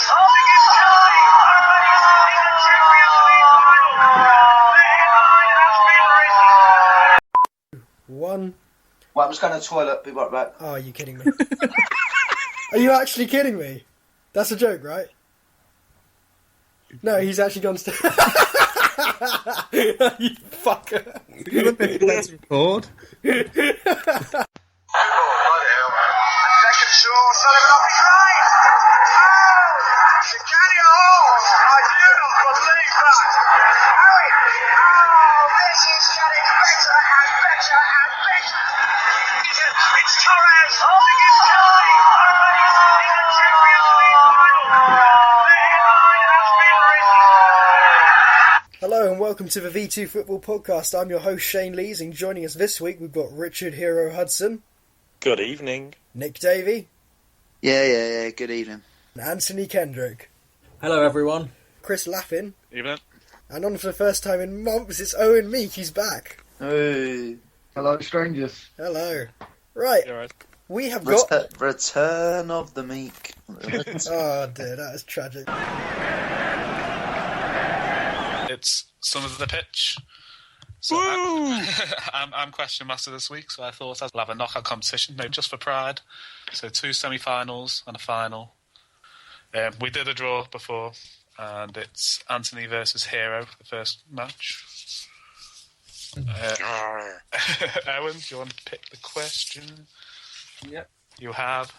holding his tie in the Champions League final. The headline has been written. One. Well, I'm just going to the toilet. Be right back. Oh, are you kidding me? Are you actually kidding me? That's a joke, right? No, he's actually gone to... You fucker. Let's record. Oh, what the hell? Second short, Sullivan off his right. Oh, Chicane home. I do not believe that. Harry. Oh, this is getting better and better and better. It's Torres holding his tie in the Champions League final. The headline has been written. Hello and welcome to the V2 Football Podcast. I'm your host Shane Lees, and joining us this week we've got Richard Hero Hudson. Good evening. Nick Davey. Yeah. Good evening. And Anthony Kendrick. Hello, everyone. Chris Laffin. Evening. And on for the first time in months, it's Owen Meek. He's back. Hey. Hello, strangers. Hello. Right. You alright? We have got... Return of the Meek. Oh dear, that is tragic. It's some of the pitch. So I'm question master this week, so I thought I'd have a knockout competition, no, just for pride. So 2 semi-finals and a final. We did a draw before, and it's Anthony versus Hero, the first match. Owen, do you want to pick the question? Yep. You have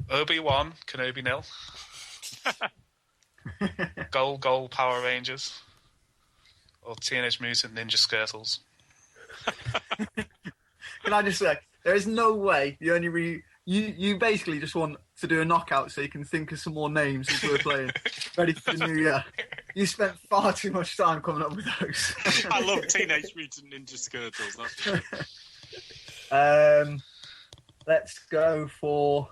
Obi-Wan Kenobi nil. Goal Power Rangers. Or Teenage Mutant Ninja Skirtles. Can I just say, there is no way you basically just want to do a knockout so you can think of some more names as we're playing, ready for the new year. You spent far too much time coming up with those. I love Teenage Mutant Ninja Skirtles. That's Let's go for...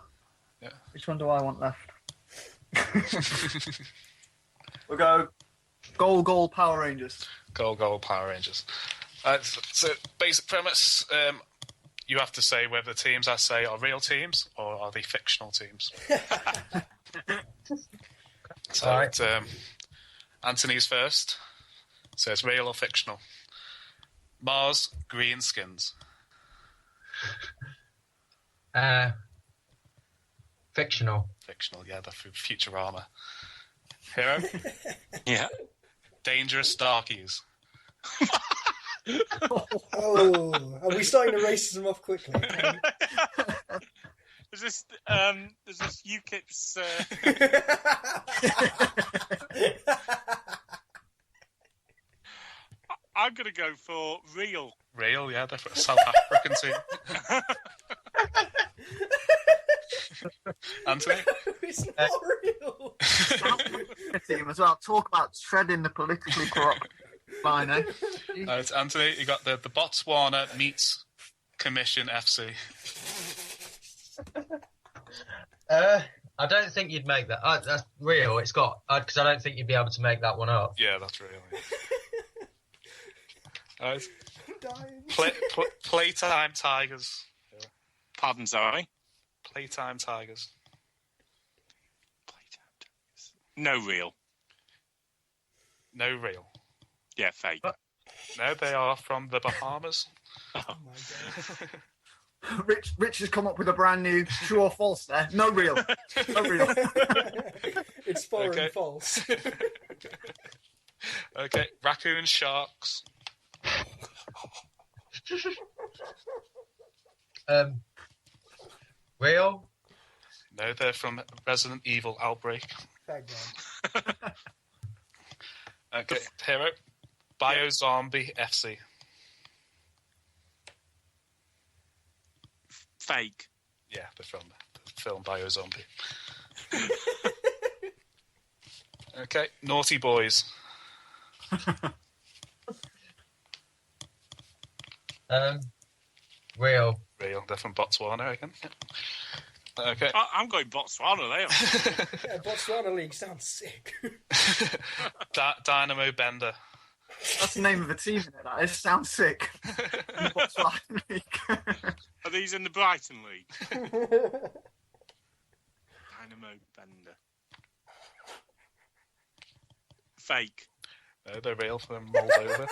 Yeah. Which one do I want left? We'll go Goal Power Rangers. Goal Power Rangers. So basic premise, you have to say whether the teams I say are real teams or are they fictional teams. So Right. Anthony's first. So it's real or fictional. Mars, greenskins. Fictional. Fictional, yeah, they're from Futurama. Hero, yeah. dangerous darkies. Oh, are we starting to racism off quickly? Is this UKIP's? I'm gonna go for real. Real, yeah, they're from a South African team. Anthony? It's not real. Team as well. Talk about treading the politically corrupt line, eh? It's Anthony, you got the Botswana Meats Commission FC. I don't think you'd make that. That's real. It's got because I don't think you'd be able to make that one up. Yeah, that's real. Yeah. Dying. Playtime Tigers. Pardon, sorry. Playtime Tigers. No real. No real. Yeah, fake. No, they are from the Bahamas. Oh my god. Rich has come up with a brand new true or false there. No real. No real. It's foreign Okay. false. Okay, raccoon sharks. Real. No, they're from Resident Evil Outbreak. Thank God. Okay, Hero. Biozombie FC. Fake. Yeah, they're from the film Biozombie. Okay, Naughty Boys. Real. Real, they're from Botswana again. Okay. I'm going Botswana there. Yeah, Botswana League sounds sick. Dynamo Bender. That's the name of a team, isn't it? That sounds sick. Botswana League. Are these in the Brighton League? Dynamo Bender. fake. No, they're real from Moldova.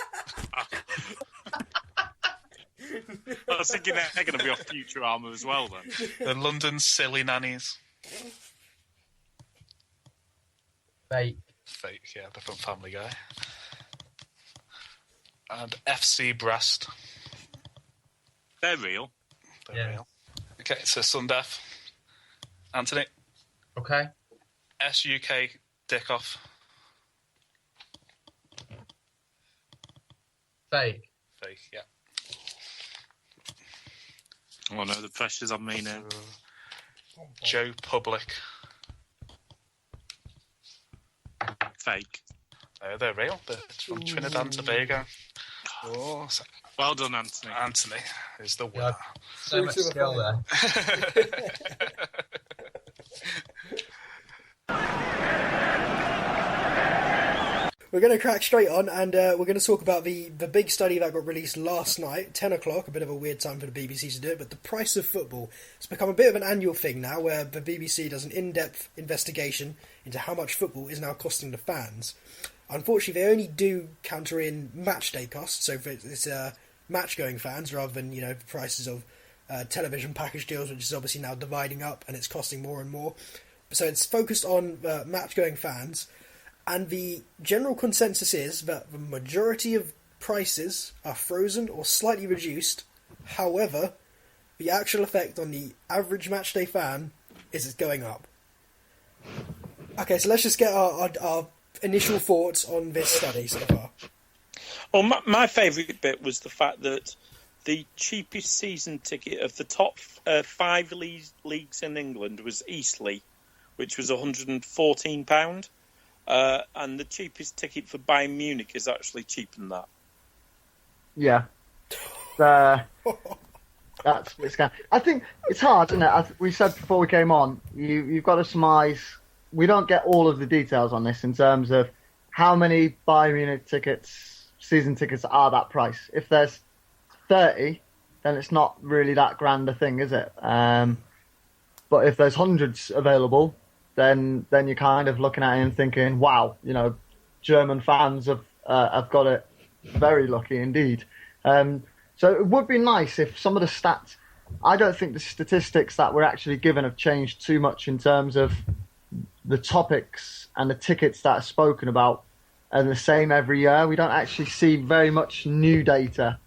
I was thinking they're going to be off Futurama as well, then. The London Silly Nannies. Fake. Fake, yeah, they're from Family Guy. And FC Brest. They're real. They're real. Okay, so Sundef. Anthony. Okay. SUK Dickoff. Fake. Fake, yeah. Oh no, the pressure's on me now. Joe Public. Fake. They're real. They're from Trinidad and Tobago. Oh, so Well done, Anthony. Anthony is the winner. So much skill there. We're going to crack straight on, and we're going to talk about the big study that got released last night, 10 o'clock, a bit of a weird time for the BBC to do it, but the price of football. It's become a bit of an annual thing now, where the BBC does an in-depth investigation into how much football is now costing the fans. Unfortunately, they only do counter in match day costs, so if it's match-going fans, rather than, the prices of television package deals, which is obviously now dividing up, and it's costing more and more. So it's focused on match-going fans. And the general consensus is that the majority of prices are frozen or slightly reduced. However, the actual effect on the average matchday fan is it's going up. Okay, so let's just get our initial thoughts on this study so far. Well, my favourite bit was the fact that the cheapest season ticket of the top 5 leagues in England was Eastleigh, which was £114. And the cheapest ticket for Bayern Munich is actually cheaper than that. Yeah. It's I think it's hard, isn't it? As we said before we came on, you've got to surmise. We don't get all of the details on this in terms of how many Bayern Munich tickets, season tickets, are that price. If there's 30, then it's not really that grand a thing, is it? But if there's hundreds available, then you're kind of looking at it and thinking, wow, German fans have got it very lucky indeed. So it would be nice if some of the stats, I don't think the statistics that we're actually given have changed too much in terms of the topics and the tickets that are spoken about are the same every year. We don't actually see very much new data.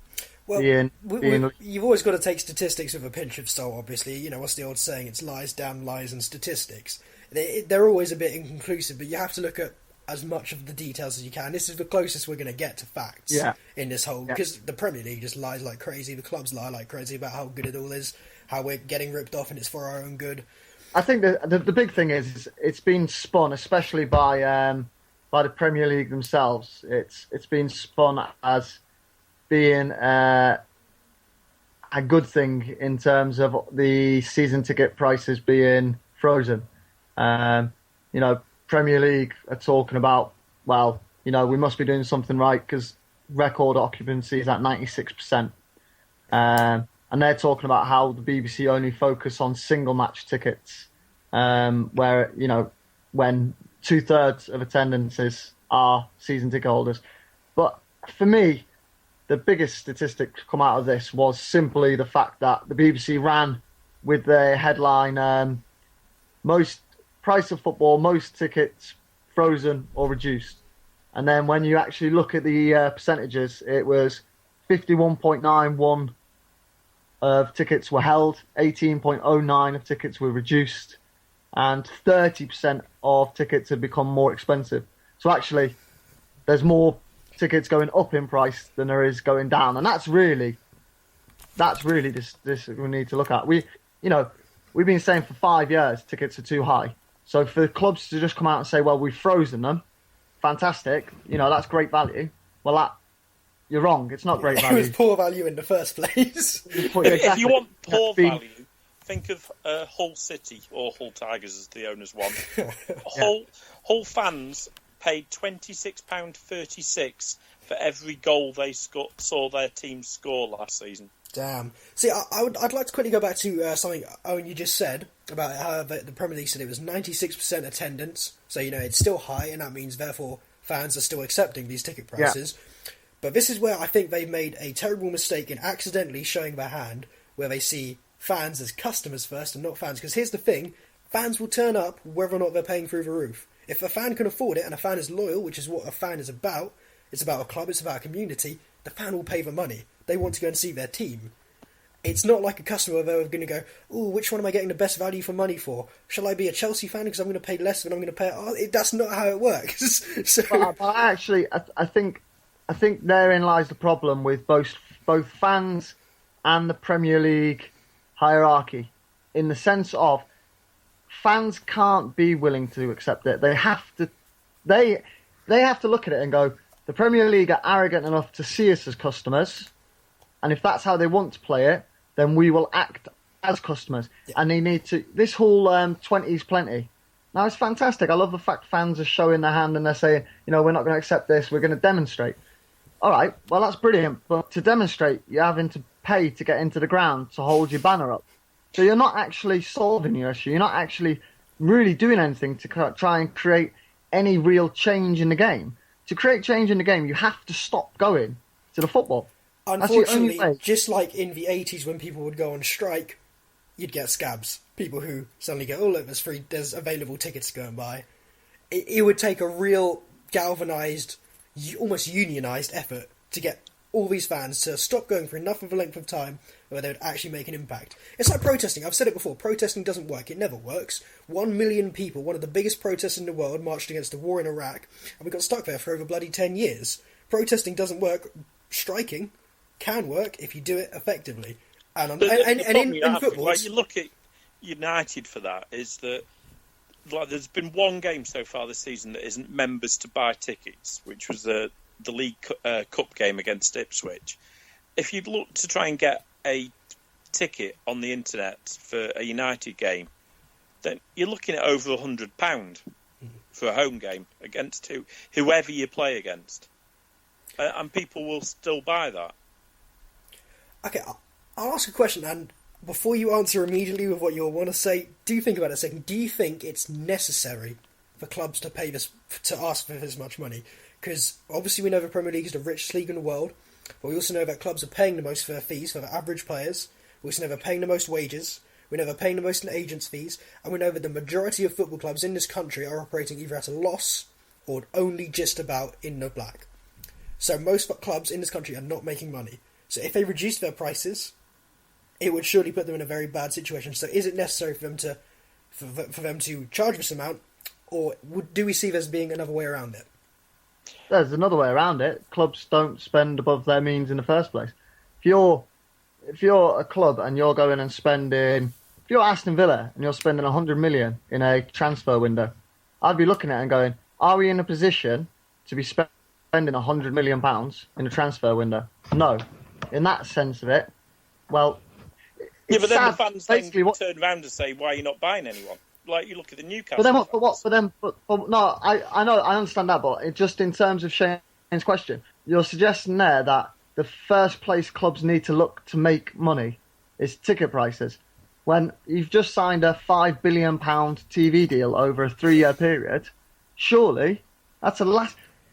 Well, you've always got to take statistics with a pinch of salt, obviously. What's the old saying? It's lies, damn lies, and statistics. They're always a bit inconclusive, but you have to look at as much of the details as you can. This is the closest we're going to get to facts in this whole... Because the Premier League just lies like crazy. The clubs lie like crazy about how good it all is, how we're getting ripped off and it's for our own good. I think the big thing is it's been spun, especially by the Premier League themselves. It's been spun as being a good thing in terms of the season ticket prices being frozen. Premier League are talking about, we must be doing something right because record occupancy is at 96%. And they're talking about how the BBC only focus on single match tickets, where, when 2/3 of attendances are season ticket holders. But for me, the biggest statistic to come out of this was simply the fact that the BBC ran with their headline, most price of football, most tickets frozen or reduced. And then when you actually look at the percentages, it was 51.91 of tickets were held, 18.09 of tickets were reduced, and 30% of tickets had become more expensive. So actually, there's more tickets going up in price than there is going down, and that's really this we need to look at. We've been saying for 5 years tickets are too high. So for the clubs to just come out and say, well, we've frozen them, fantastic, that's great value. Well, you're wrong. It's not great value. It was poor value in the first place. If you want poor value, think of Hull City, or Hull Tigers as the owners want. Hull fans paid £26.36 for every goal they saw their team score last season. Damn. See, I'd like to quickly go back to something, Owen, you just said about how the Premier League said it was 96% attendance. So, it's still high, and that means, therefore, fans are still accepting these ticket prices. Yeah. But this is where I think they've made a terrible mistake in accidentally showing their hand, where they see fans as customers first and not fans. Because here's the thing, fans will turn up whether or not they're paying through the roof. If a fan can afford it and a fan is loyal, which is what a fan is about, it's about a club, it's about a community, the fan will pay the money. They want to go and see their team. It's not like a customer where they're going to go, oh, which one am I getting the best value for money for? Shall I be a Chelsea fan because I'm going to pay less than I'm going to pay? Oh, that's not how it works. So, but I think therein lies the problem with both fans and the Premier League hierarchy, in the sense of fans can't be willing to accept it. They have to look at it and go, the Premier League are arrogant enough to see us as customers, and if that's how they want to play it, then we will act as customers. Yeah. And they need to. This whole 20's plenty. Now, it's fantastic. I love the fact fans are showing their hand and they're saying, we're not going to accept this. We're going to demonstrate. All right, well, that's brilliant. But to demonstrate, you're having to pay to get into the ground to hold your banner up. So you're not actually solving your issue. You're not actually really doing anything to try and create any real change in the game. To create change in the game, you have to stop going to the football. Unfortunately, just like in the 80s when people would go on strike, you'd get scabs. People who suddenly go, oh, look, there's available tickets to go and buy. It would take a real galvanised, almost unionised effort to get all these fans to stop going for enough of a length of time where they would actually make an impact. It's like protesting. I've said it before. Protesting doesn't work. It never works. 1 million people, one of the biggest protests in the world, marched against the war in Iraq, and we got stuck there for over bloody 10 years. Protesting doesn't work. Striking can work if you do it effectively. And in football... Like, you look at United for that, is that there's been one game so far this season that isn't members to buy tickets, which was the League Cup game against Ipswich. If you'd look to try and get a ticket on the internet for a United game, then you're looking at over £100 for a home game against whoever you play against. And people will still buy that. Okay, I'll ask a question, and before you answer immediately with what you'll want to say, do think about it a second. Do you think it's necessary for clubs to ask for this much money? Because obviously we know the Premier League is the richest league in the world, but we also know that clubs are paying the most for their fees for the average players. We also know they're paying the most wages. We know they're paying the most in agents' fees, and we know that the majority of football clubs in this country are operating either at a loss or only just about in the black. So most clubs in this country are not making money. So if they reduce their prices, it would surely put them in a very bad situation. So is it necessary for them to charge this amount, or do we see there's being another way around it? There's another way around it. Clubs don't spend above their means in the first place. If you're a club and you're going and spending, if you're Aston Villa and you're spending 100 million in a transfer window, I'd be looking at it and going, are we in a position to be spending £100 million in a transfer window? No. In that sense of it, well, yeah, but then the fans turn around and say, "Why are you not buying anyone?" Like you look at the Newcastle. But then what? For what? For them? But no, I know, I understand that, but just in terms of Shane's question, you're suggesting there that the first place clubs need to look to make money is ticket prices. When you've just signed a £5 billion TV deal over a 3-year period, surely that's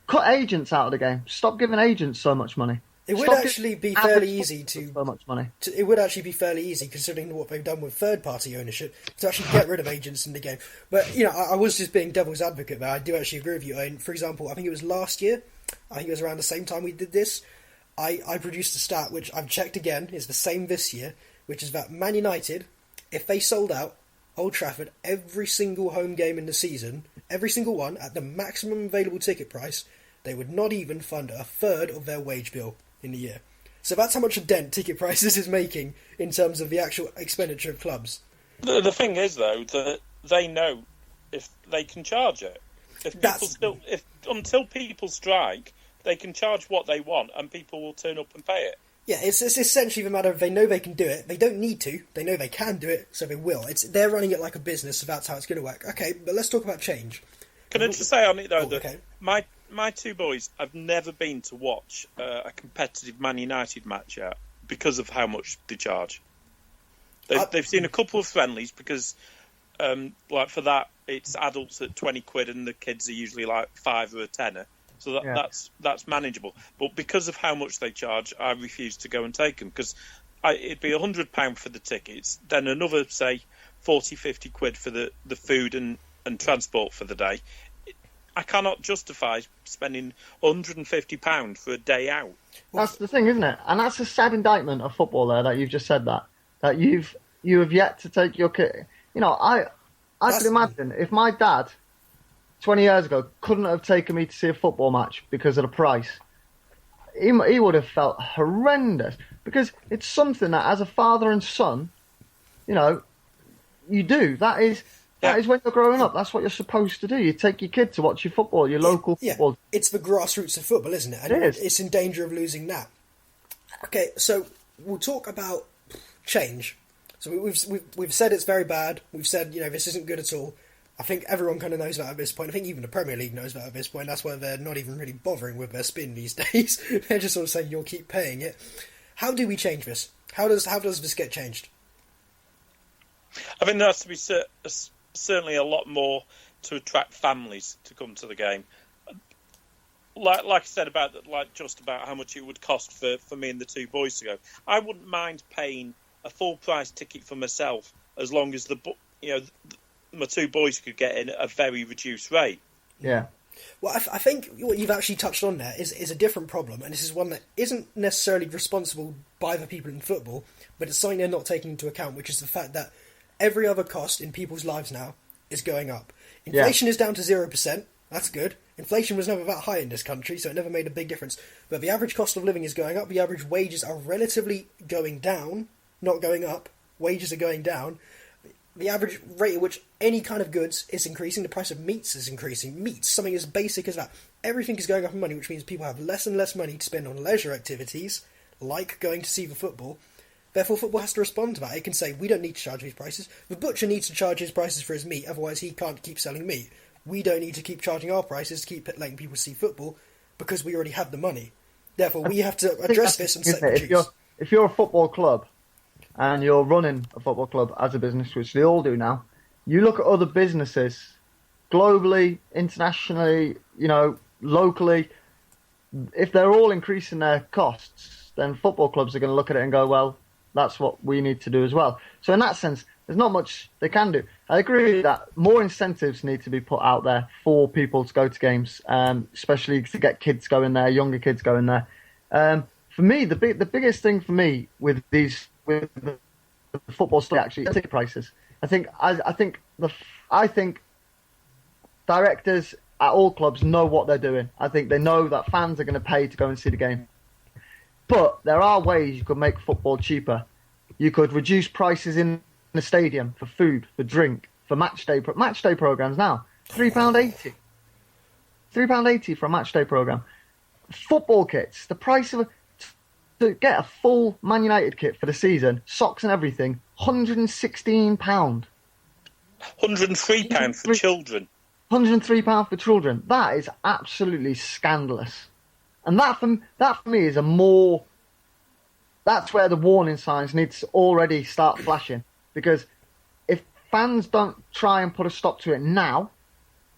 cut agents out of the game. Stop giving agents so much money. It would actually be fairly easy so much money. It would actually be fairly easy, considering what they've done with third-party ownership, to actually get rid of agents in the game. But I was just being devil's advocate there. I do actually agree with you. And for example, I think it was last year. I think it was around the same time we did this. I produced a stat which I've checked again is the same this year, which is that Man United, if they sold out Old Trafford every single home game in the season, every single one at the maximum available ticket price, they would not even fund a third of their wage bill in a year. So that's how much a dent ticket prices is making in terms of the actual expenditure of clubs. The thing is, though, that they know if they can charge it. Until people strike, they can charge what they want, and people will turn up and pay it. Yeah, it's essentially the matter of they know they can do it. They don't need to. They know they can do it, so they will. They're running it like a business, so that's how it's going to work. Okay, but let's talk about change. Can I just say on it, though, that my two boys have never been to watch a competitive Man United match yet because of how much they charge. They've seen a couple of friendlies because, for that, it's adults at £20 and the kids are usually like £5 or a tenner. So that's manageable. But because of how much they charge, I refuse to go and take them, because it'd be £100 for the tickets, then another, say, 40, 50 quid for the food and transport for the day. I cannot justify spending £150 for a day out. That's the thing, isn't it? And that's a sad indictment of football there, that you've just said that you have yet to take your kid. You know, I could imagine if my dad 20 years ago couldn't have taken me to see a football match because of the price, he would have felt horrendous, because it's something that as a father and son, you know, you do. That is when you're growing up. That's what you're supposed to do. You take your kid to watch your football, your local football. It's the grassroots of football, isn't it? And it is. It's in danger of losing that. Okay, so we'll talk about change. So we've said it's very bad. We've said, you know, this isn't good at all. I think everyone kind of knows that at this point. I think even the Premier League knows that at this point. That's why they're not even really bothering with their spin these days. They're just sort of saying, you'll keep paying it. How do we change this? How does this get changed? I think there has to be certainly a lot more to attract families to come to the game. Like I said about how much it would cost for me and the two boys to go. I wouldn't mind paying a full price ticket for myself, as long as my two boys could get in at a very reduced rate. Yeah. Well, I think what you've actually touched on there is a different problem, and this is one that isn't necessarily responsible by the people in football, but it's something they're not taking into account, which is the fact that every other cost in people's lives now is going up. Inflation is down to 0%. That's good. Inflation was never that high in this country, so it never made a big difference. But the average cost of living is going up. The average wages are relatively going down, not going up. Wages are going down. The average rate at which any kind of goods is increasing. The price of meats is increasing. Meats, something as basic as that. Everything is going up in money, which means people have less and less money to spend on leisure activities, like going to see the football. Therefore, football has to respond to that. It can say, we don't need to charge these prices. The butcher needs to charge his prices for his meat, otherwise he can't keep selling meat. We don't need to keep charging our prices to keep letting people see football, because we already have the money. Therefore, we have to address this and set the juice. If you're a football club, and you're running a football club as a business, which they all do now, you look at other businesses, globally, internationally, you know, locally, if they're all increasing their costs, then football clubs are going to look at it and go, well, that's what we need to do as well. So in that sense, there's not much they can do. I agree that more incentives need to be put out there for people to go to games, especially to get kids going there, younger kids going there. For me, the biggest thing for me with the football stuff actually is ticket prices. I think directors at all clubs know what they're doing. I think they know that fans are going to pay to go and see the game. But there are ways you could make football cheaper. You could reduce prices in the stadium for food, for drink, for match day programs now. £3.80. £3.80 for a match day program. Football kits, the price of to get a full Man United kit for the season, socks and everything, £116. £103 for children. £103 for children. That is absolutely scandalous. And that for me is that's where the warning signs need to already start flashing. Because if fans don't try and put a stop to it now,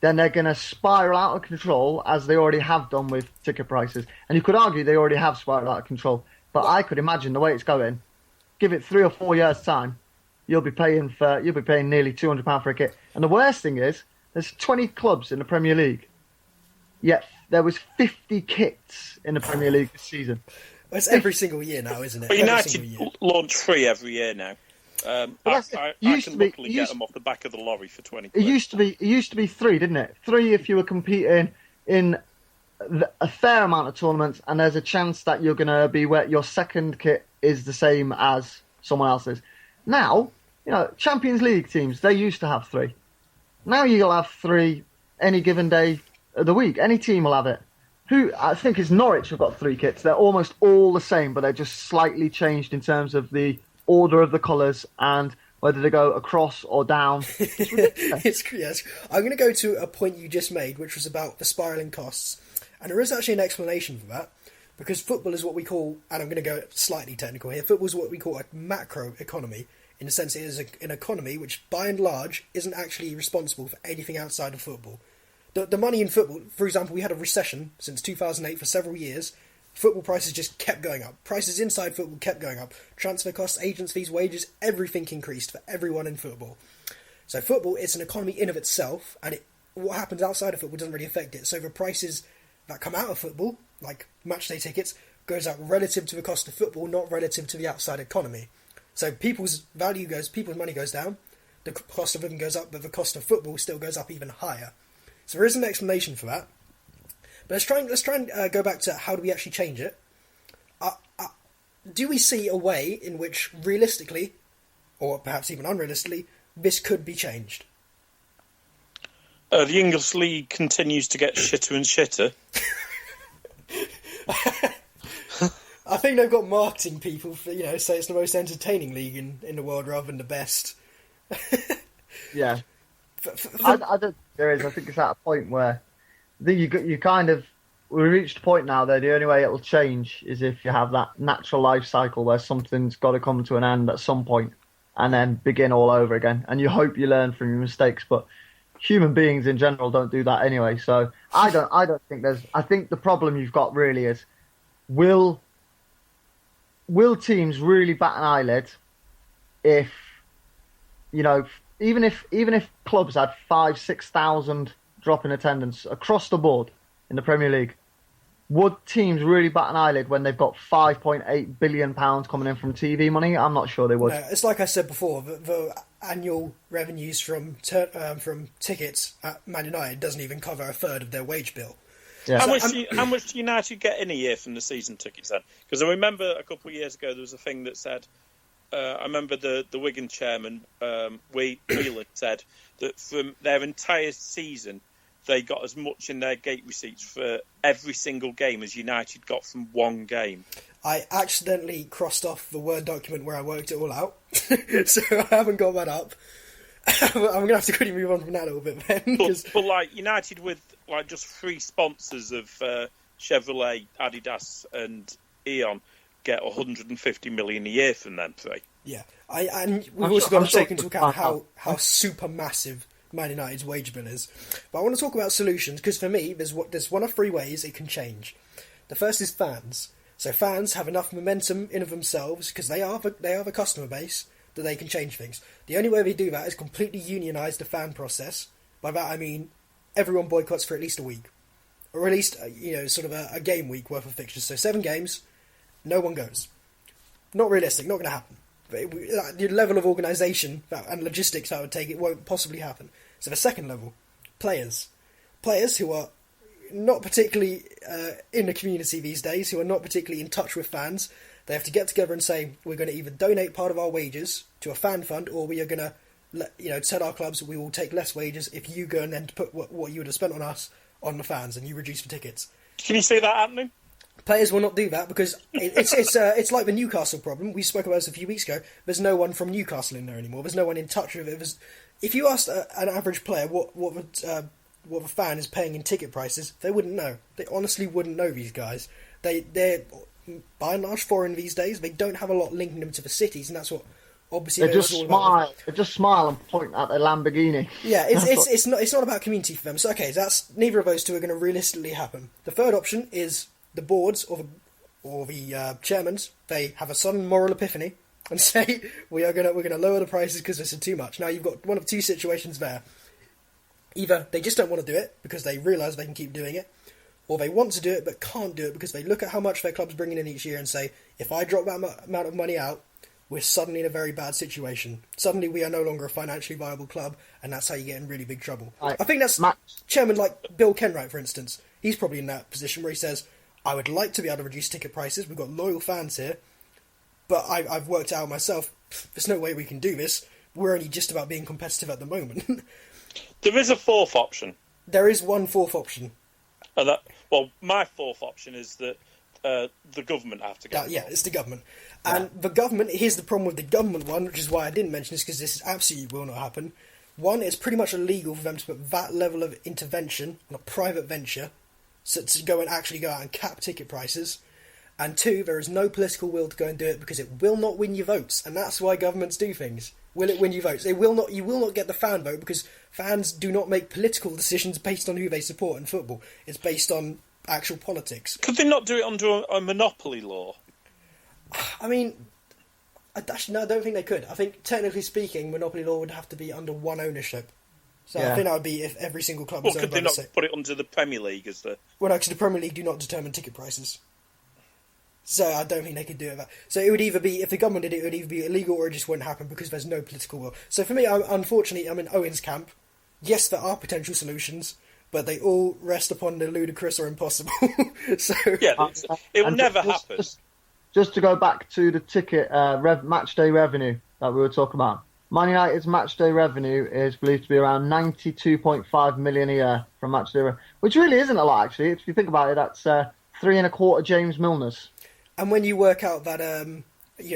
then they're going to spiral out of control, as they already have done with ticket prices. And you could argue they already have spiraled out of control. But I could imagine the way it's going, give it 3 or 4 years' time, you'll be paying nearly £200 for a kit. And the worst thing is, there's 20 clubs in the Premier League, yet there was 50 kits in the Premier League this season. Well, it's every single year now, isn't it? But United launch 3 every year now. I can luckily get them off the back of the lorry for 20 quid. It used to be 3, didn't it? 3 if you were competing in a fair amount of tournaments, and there's a chance that you're going to be where your second kit is the same as someone else's. Now, you know, Champions League teams, they used to have 3. Now you'll have 3 any given day of the week. Any team will have it. I think it's Norwich have got 3 kits. They're almost all the same, but they're just slightly changed in terms of the order of the colours and whether they go across or down. Yes. I'm going to go to a point you just made, which was about the spiralling costs. And there is actually an explanation for that, because football is what we call, and I'm going to go slightly technical here, football is what we call a macro economy, in the sense it is an economy which, by and large, isn't actually responsible for anything outside of football. The money in football, for example, we had a recession since 2008 for several years. Football prices just kept going up. Prices inside football kept going up. Transfer costs, agents' fees, wages, everything increased for everyone in football. So football is an economy in of itself, and what happens outside of football doesn't really affect it. So the prices that come out of football, like matchday tickets, goes up relative to the cost of football, not relative to the outside economy. So people's money goes down, the cost of living goes up, but the cost of football still goes up even higher. So there is an explanation for that. But let's try and go back to how do we actually change it. Do we see a way in which realistically, or perhaps even unrealistically, this could be changed? The English league continues to get shitter and shitter. I think they've got marketing people for, say it's the most entertaining league in the world rather than the best. Yeah. I don't think there is. I think it's at a point where we reached a point now that the only way it'll change is if you have that natural life cycle where something's got to come to an end at some point and then begin all over again. And you hope you learn from your mistakes, but human beings in general don't do that anyway. So I don't think I think the problem you've got really is will teams really bat an eyelid if, even if clubs had 5,000-6,000 drop in attendance across the board in the Premier League, would teams really bat an eyelid when they've got £5.8 billion coming in from TV money? I'm not sure they would. No, it's like I said before, the annual revenues from tickets at Man United doesn't even cover a third of their wage bill. Yeah. How much do United get in a year from the season tickets then? Because I remember a couple of years ago there was a thing that said, I remember the Wigan chairman, Whelan, said that from their entire season they got as much in their gate receipts for every single game as United got from one game. I accidentally crossed off the Word document where I worked it all out, so I haven't got that up. I'm going to have to quickly move on from that a little bit then. But like United with like just 3 sponsors of Chevrolet, Adidas and Eon get 150 million a year from them 3. Yeah, and we've also got to take into account how super massive Man United's wage bill is. But I want to talk about solutions, because for me, there's one of 3 ways it can change. The first is fans. So fans have enough momentum in of themselves, because they are the customer base, that they can change things. The only way they do that is completely unionise the fan process. By that I mean everyone boycotts for at least a week, or at least sort of a game week worth of fixtures. So 7 games, no one goes. Not realistic, not going to happen. The level of organisation and logistics that would take, it won't possibly happen. So the second level, players who are not particularly in the community these days, who are not particularly in touch with fans, they have to get together and say, we're going to either donate part of our wages to a fan fund, or we are going to tell our clubs we will take less wages if you go and then put what you would have spent on us on the fans, and you reduce the tickets. Can you see that happening? Players will not do that because it's like the Newcastle problem. We spoke about this a few weeks ago. There's no one from Newcastle in there anymore. There's no one in touch with it. If you asked an average player what the fan is paying in ticket prices, they wouldn't know. They honestly wouldn't know these guys. They're by and large foreign these days. They don't have a lot linking them to the cities, and that's what obviously they just smile. They just smile and point at their Lamborghini. Yeah, it's not about community for them. So okay, that's neither of those two are going to realistically happen. The third option is the boards or the chairmans. They have a sudden moral epiphany and say we're gonna lower the prices because this is too much. Now you've got one of 2 situations there. Either they just don't want to do it because they realise they can keep doing it, or they want to do it but can't do it because they look at how much their club's bringing in each year and say, if I drop that amount of money out, we're suddenly in a very bad situation. Suddenly we are no longer a financially viable club, and that's how you get in really big trouble. I think that's chairman like Bill Kenwright, for instance. He's probably in that position where he says, I would like to be able to reduce ticket prices. We've got loyal fans here, but I've worked out myself, there's no way we can do this. We're only just about being competitive at the moment. There is a 4th option. There is one 4th option. My 4th option is that the government have to go. Yeah, it's the government. And the government, here's the problem with the government one, which is why I didn't mention this, because this absolutely will not happen. One, it's pretty much illegal for them to put that level of intervention on a private venture, so to go out and cap ticket prices. And 2, there is no political will to go and do it because it will not win you votes, and that's why governments do things. Will it win you votes? It will not. You will not get the fan vote because fans do not make political decisions based on who they support in football. It's based on actual politics. Could they not do it under a monopoly law? I mean, no, I don't think they could. I think, technically speaking, monopoly law would have to be under one ownership. So I think that would be if every single club was Or owned could by they the not put it under the Premier League as the... Well, actually, the Premier League do not determine ticket prices. So I don't think they could do it. So it would either be, if the government did it, it would either be illegal or it just wouldn't happen because there's no political will. So for me, unfortunately, I'm in Owen's camp. Yes, there are potential solutions, but they all rest upon the ludicrous or impossible. So Yeah, it will never happen. Just to go back to the ticket match day revenue that we were talking about. Man United's match day revenue is believed to be around 92.5 million a year from match day revenue, which really isn't a lot, actually. If you think about it, that's 3.25 James Milners. And when you work out that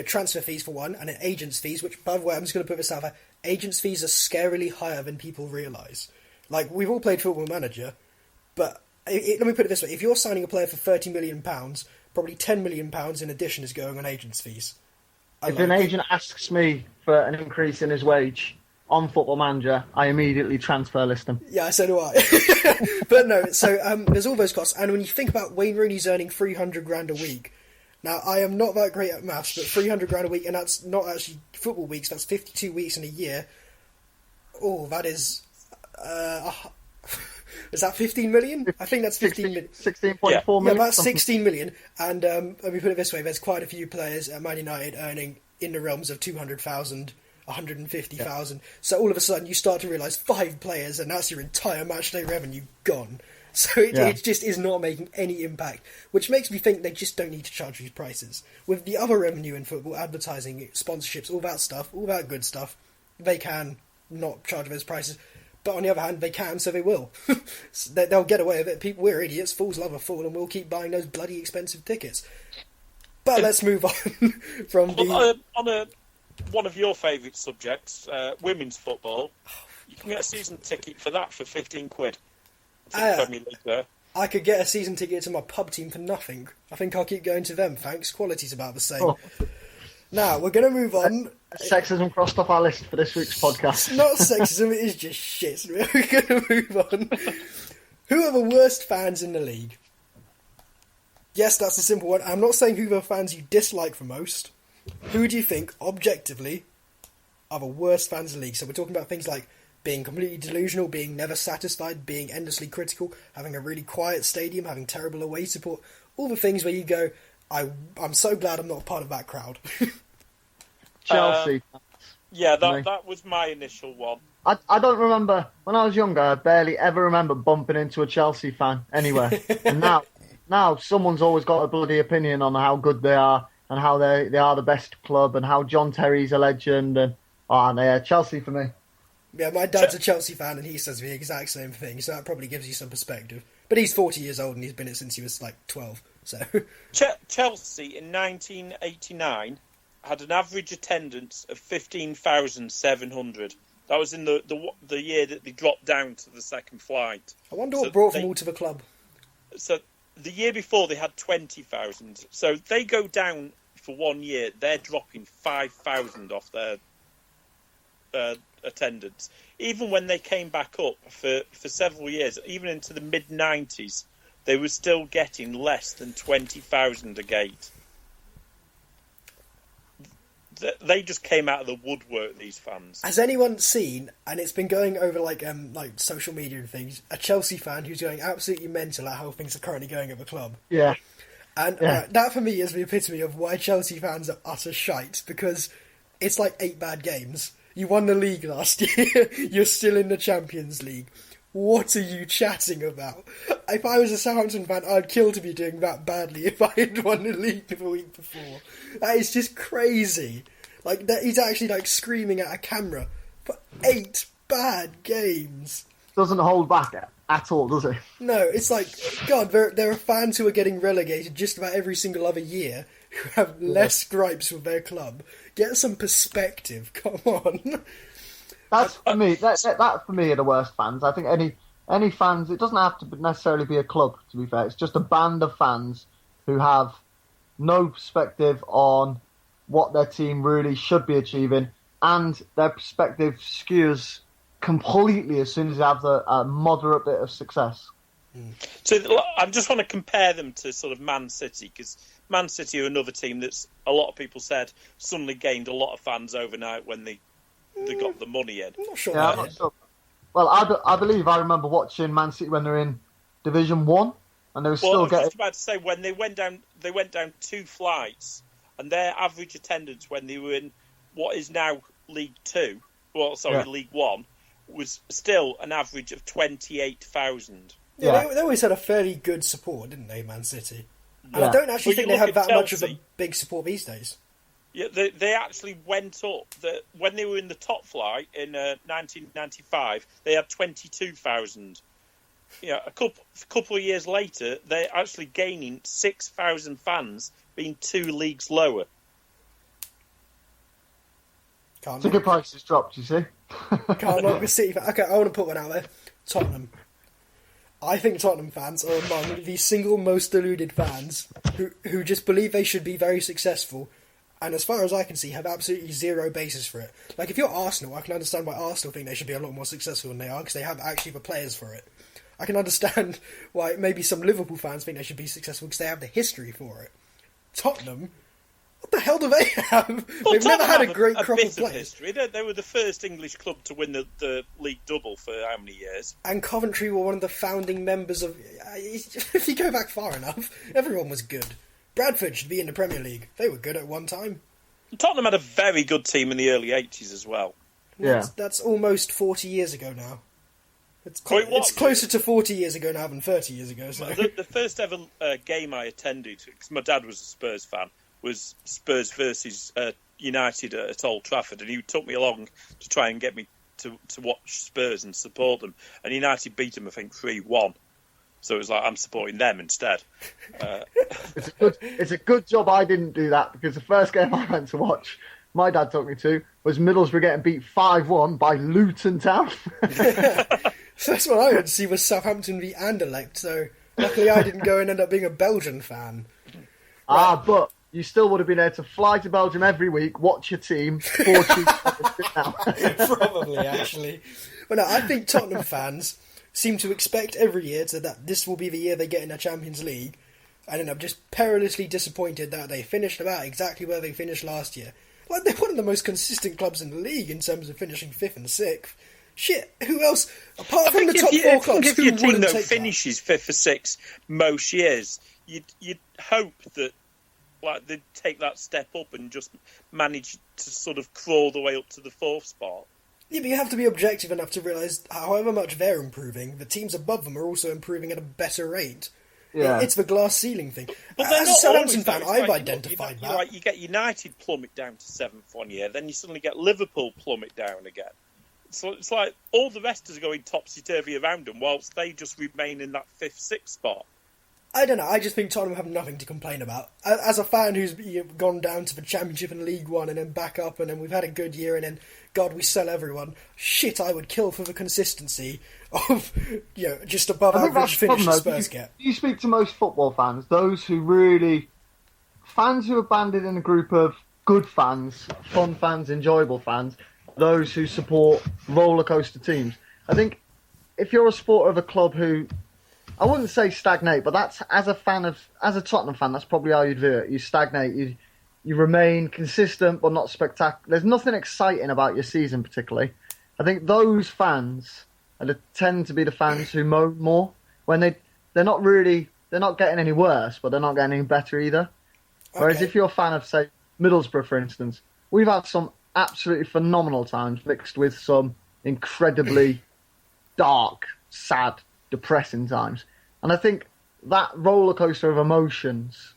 transfer fees for one, and then agents' fees, which, by the way, I'm just going to put this out there, agents' fees are scarily higher than people realise. Like, we've all played Football Manager, but let me put it this way. If you're signing a player for £30 million, probably £10 million in addition is going on agents' fees. If an agent asks me for an increase in his wage on Football Manager, I immediately transfer list him. Yeah, so do I. But no, so there's all those costs. And when you think about Wayne Rooney's earning $300,000 a week, now I am not that great at maths, but $300,000 a week, and that's not actually football weeks, that's 52 weeks in a year. Oh, that is... is that 15 million? I think that's 15 million. 16.4 million. Yeah, about 16 million. And let me put it this way, there's quite a few players at Man United earning in the realms of 200,000, 150,000. Yeah. So all of a sudden you start to realise 5 players and that's your entire matchday revenue gone. So it just is not making any impact, which makes me think they just don't need to charge these prices. With the other revenue in football, advertising, sponsorships, all that stuff, all that good stuff, they can not charge those prices. But on the other hand, they can, so they will. They'll get away with it. People, we're idiots. Fools love a fool, and we'll keep buying those bloody expensive tickets. But let's move on from the... On one of your favourite subjects, women's football, you can get a season ticket for that for £15. I could get a season ticket to my pub team for nothing. I think I'll keep going to them, thanks. Quality's about the same. Oh. Now, we're going to move on. Sexism crossed off our list for this week's podcast. It's not sexism, it is just shit. We're going to move on. Who are the worst fans in the league? Yes, that's a simple one. I'm not saying who the fans you dislike the most. Who do you think, objectively, are the worst fans in the league? So we're talking about things like being completely delusional, being never satisfied, being endlessly critical, having a really quiet stadium, having terrible away support. All the things where you go, I'm so glad I'm not part of that crowd. Chelsea. Yeah, that was my initial one. I don't remember, when I was younger, I barely ever remember bumping into a Chelsea fan anywhere. And now someone's always got a bloody opinion on how good they are and how they are the best club and how John Terry's a legend. And Chelsea for me. Yeah, my dad's a Chelsea fan and he says the exact same thing, so that probably gives you some perspective. But he's 40 years old and he's been it since he was like 12. So Chelsea in 1989 had an average attendance of 15,700. That was in the year that they dropped down to the second flight. I wonder what brought them all to the club. So the year before they had 20,000. So they go down for 1 year. They're dropping 5,000 off their attendance. Even when they came back up for several years, even into the mid-90s, they were still getting less than 20,000 a gate. They just came out of the woodwork, these fans. Has anyone seen, and it's been going over like social media and things, a Chelsea fan who's going absolutely mental at how things are currently going at the club? Yeah. And that for me is the epitome of why Chelsea fans are utter shite, because it's like 8 bad games. You won the league last year, you're still in the Champions League. What are you chatting about? If I was a Southampton fan, I'd kill to be doing that badly if I had won the league the week before. That is just crazy. Like, he's actually like screaming at a camera for 8 bad games. Doesn't hold back at all, does he? No, it's like, God, there are fans who are getting relegated just about every single other year who have less gripes with their club. Get some perspective, come on. That's for me. That for me are the worst fans. I think any fans. It doesn't have to necessarily be a club. To be fair, it's just a band of fans who have no perspective on what their team really should be achieving. and their perspective skews completely as soon as they have a moderate bit of success. So I just want to compare them to sort of Man City, because Man City are another team that's, a lot of people said, suddenly gained a lot of fans overnight when they got the money in. I'm not sure. Yeah, I'm not sure. Well, I believe I remember watching Man City when they were in Division 1, and they were still I was getting... just about to say, when they went down 2 flights, and their average attendance when they were in what is now League 2, League 1, was still an average of 28,000. Yeah, they always had a fairly good support, didn't they, Man City? And Yeah. I don't actually think they have that much of a Chelsea. big support these days. Yeah, they actually went up. When they were in the top flight in 1995, they had 22,000. Yeah, a couple of years later, they're actually gaining 6,000 fans, being 2 leagues lower. Ticket prices dropped, you see. Can't knock the City. Okay, I want to put one out there. Tottenham. I think Tottenham fans are among the single most deluded fans who just believe they should be very successful, and as far as I can see, have absolutely zero basis for it. Like, if you're Arsenal, I can understand why Arsenal think they should be a lot more successful than they are, because they have actually the players for it. I can understand why maybe some Liverpool fans think they should be successful because they have the history for it. Tottenham, what the hell do they have? Well, They've never had a Tottenham great have crop bit of players. history. They were the first English club to win the league double for how many years? And Coventry were one of the founding members of... If you go back far enough, everyone was good. Bradford should be in the Premier League. They were good at one time. Tottenham had a very good team in the early 80s as well. Yeah. That's almost 40 years ago now. It's It's closer to 40 years ago now than 30 years ago. So. The first ever game I attended, because my dad was a Spurs fan, was Spurs versus United at Old Trafford, and he took me along to try and get me to watch Spurs and support them. And United beat them, I think, 3-1. So it was like, I'm supporting them instead. It's a good job I didn't do that, because the first game I went to watch, my dad took me to, was Middlesbrough getting beat 5-1 by Luton Town. First one I went to see was Southampton v Anderlecht, so luckily I didn't go and end up being a Belgian fan. But you still would have been able to fly to Belgium every week, watch your team, 4 cheap now. Probably, actually. Well, no, I think Tottenham fans seem to expect every year that this will be the year they get in the Champions League, and end up just perilously disappointed that they finished about exactly where they finished last year. Like, they're one of the most consistent clubs in the league in terms of finishing 5th and 6th. Shit, who else, apart from the top 4 clubs, if who your team wouldn't though take finishes 5th or 6th most years, you'd hope that they'd take that step up and just manage to sort of crawl the way up to the 4th spot. Yeah, but you have to be objective enough to realise however much they're improving, the teams above them are also improving at a better rate. Yeah. It's the glass ceiling thing. But As a Southampton fan, I've like, identified you that. you get United plummet down to 7th one year, then you suddenly get Liverpool plummet down again. So it's like all the rest is going topsy-turvy around them, whilst they just remain in that 5th, 6th spot. I don't know, I just think Tottenham have nothing to complain about. As a fan who's gone down to the Championship and League One and then back up and then we've had a good year and then, God, we sell everyone. Shit, I would kill for the consistency of, just above average finish the Spurs get. You speak to most football fans, those who really... Fans who are banded in a group of good fans, fun fans, enjoyable fans, those who support roller coaster teams. I think if you're a supporter of a club who... I wouldn't say stagnate, but that's as a Tottenham fan, that's probably how you'd view it. You stagnate, you remain consistent but not spectacular. There's nothing exciting about your season particularly. I think those fans tend to be the fans who moan more when they're not getting any worse, but they're not getting any better either. Whereas if you're a fan of, say, Middlesbrough, for instance, we've had some absolutely phenomenal times mixed with some incredibly dark, sad, depressing times. And I think that roller coaster of emotions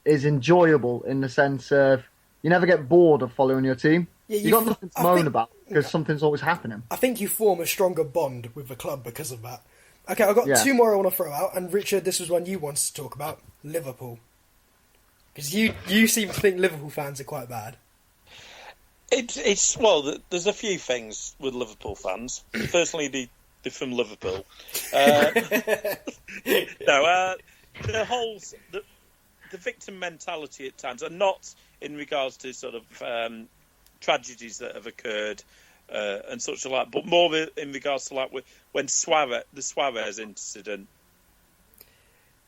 is enjoyable in the sense of you never get bored of following your team. Yeah, you've got nothing to moan about because something's always happening. I think you form a stronger bond with the club because of that. Okay, I've got 2 more I want to throw out, and Richard, this was one you wanted to talk about, Liverpool. Because you seem to think Liverpool fans are quite bad. There's a few things with Liverpool fans. Firstly, they're from Liverpool. The victim mentality at times, and not in regards to sort of tragedies that have occurred and such like, but more in regards to like when the Suarez incident,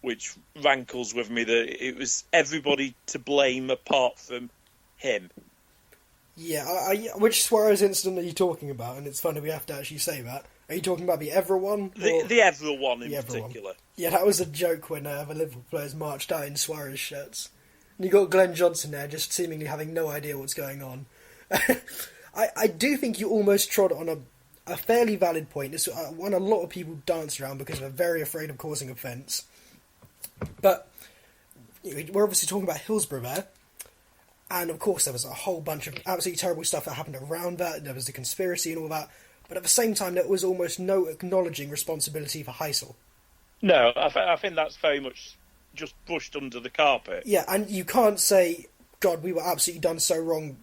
which rankles with me that it was everybody to blame apart from him. Yeah, which Suarez incident are you talking about? And it's funny we have to actually say that. Are you talking about the Evra one? The Evra one in particular. Yeah, that was a joke when the Liverpool players marched out in Suarez shirts. And you got Glenn Johnson there just seemingly having no idea what's going on. I do think you almost trod on a fairly valid point. It's one a lot of people dance around because they're very afraid of causing offence. But we're obviously talking about Hillsborough there. And of course there was a whole bunch of absolutely terrible stuff that happened around that. There was the conspiracy and all that. But at the same time, there was almost no acknowledging responsibility for Heysel. No, I think that's very much just brushed under the carpet. Yeah, and you can't say, God, we were absolutely done so wrong,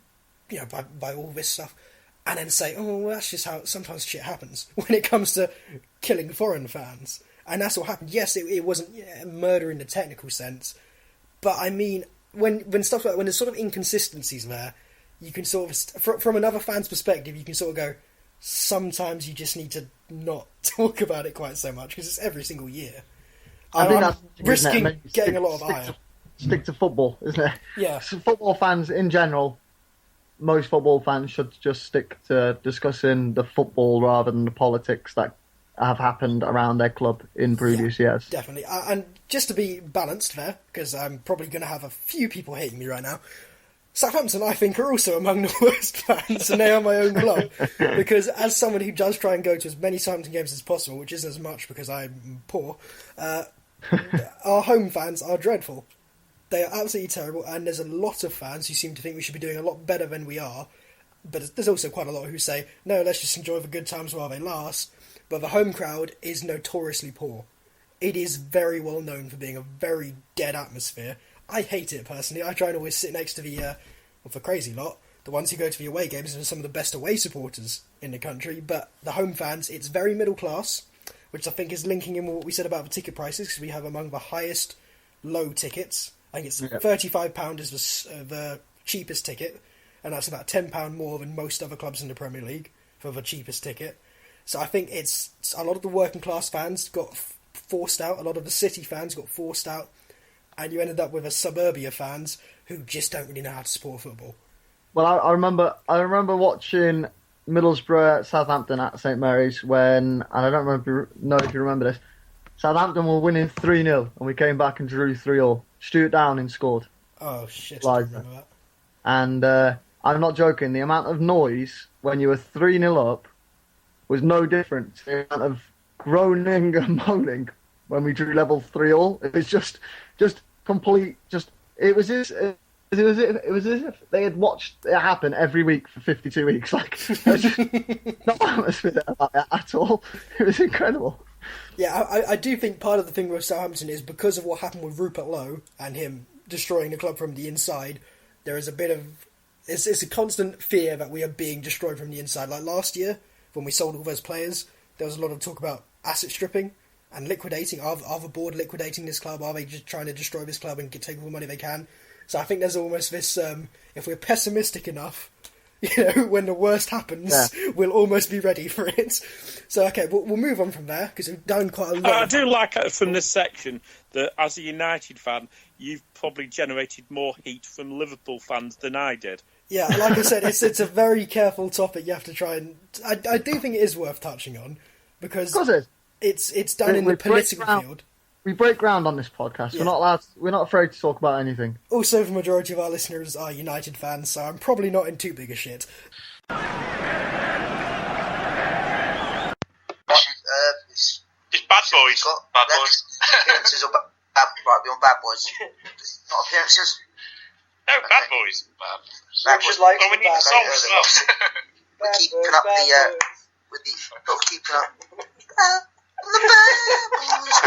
by all this stuff, and then say, oh, well, that's just how sometimes shit happens when it comes to killing foreign fans. And that's what happened. Yes, it wasn't murder in the technical sense, but I mean, when stuff like when there's sort of inconsistencies there, you can sort of, from another fan's perspective, you can sort of go, sometimes you just need to not talk about it quite so much because it's every single year. I think that's risking getting a lot of ire. Stick to football, isn't it? Yeah. So football fans in general, most football fans should just stick to discussing the football rather than the politics that have happened around their club in previous years. Definitely. And just to be balanced there, because I'm probably going to have a few people hating me right now, Southampton, I think, are also among the worst fans, and they are my own club. Because as someone who does try and go to as many Southampton games as possible, which isn't as much because I'm poor, our home fans are dreadful. They are absolutely terrible, and there's a lot of fans who seem to think we should be doing a lot better than we are. But there's also quite a lot who say, no, let's just enjoy the good times while they last. But the home crowd is notoriously poor. It is very well known for being a very dead atmosphere. I hate it personally. I try and always sit next to the crazy lot, the ones who go to the away games and are some of the best away supporters in the country. But the home fans, it's very middle class, which I think is linking in with what we said about the ticket prices, because we have among the highest low tickets. I think it's £35 is the cheapest ticket, and that's about £10 more than most other clubs in the Premier League for the cheapest ticket. So I think it's a lot of the working class fans got forced out, a lot of the city fans got forced out, and you ended up with a suburbia fans who just don't really know how to support football. Well, I remember watching Middlesbrough Southampton at St Mary's when, and I don't know if you remember this, Southampton were winning 3-0 and we came back and drew 3-3. Stuart Downing scored. Oh shit! I remember that. And I'm not joking. The amount of noise when you were 3-0 up was no different to the amount of groaning and moaning when we drew level 3-3. It was just complete. It was as if they had watched it happen every week for 52 weeks. Like, there was just no atmosphere about it at all. It was incredible. Yeah, I do think part of the thing with Southampton is because of what happened with Rupert Lowe and him destroying the club from the inside. There is a bit of it's a constant fear that we are being destroyed from the inside. Like last year when we sold all those players, there was a lot of talk about asset stripping and liquidating. Are the board liquidating this club? Are they just trying to destroy this club and take all the money they can? So I think there's almost this, if we're pessimistic enough, when the worst happens, we'll almost be ready for it. So, okay, we'll move on from there, because we've done quite a lot. I do like from this section that, as a United fan, you've probably generated more heat from Liverpool fans than I did. Yeah, like I said, it's a very careful topic you have to try and... I do think it is worth touching on, because it's done in the political field. We break ground on this podcast. Yeah. We're not afraid to talk about anything. Also, the majority of our listeners are United fans, so I'm probably not in too big a shit. It's Bad Boys. Bad Boys. Appearances or we're on Bad Boys. Not appearances. No, okay. Bad Boys. Bad Boys. Like we need the song as well. We're keeping up keeping up. The bad boys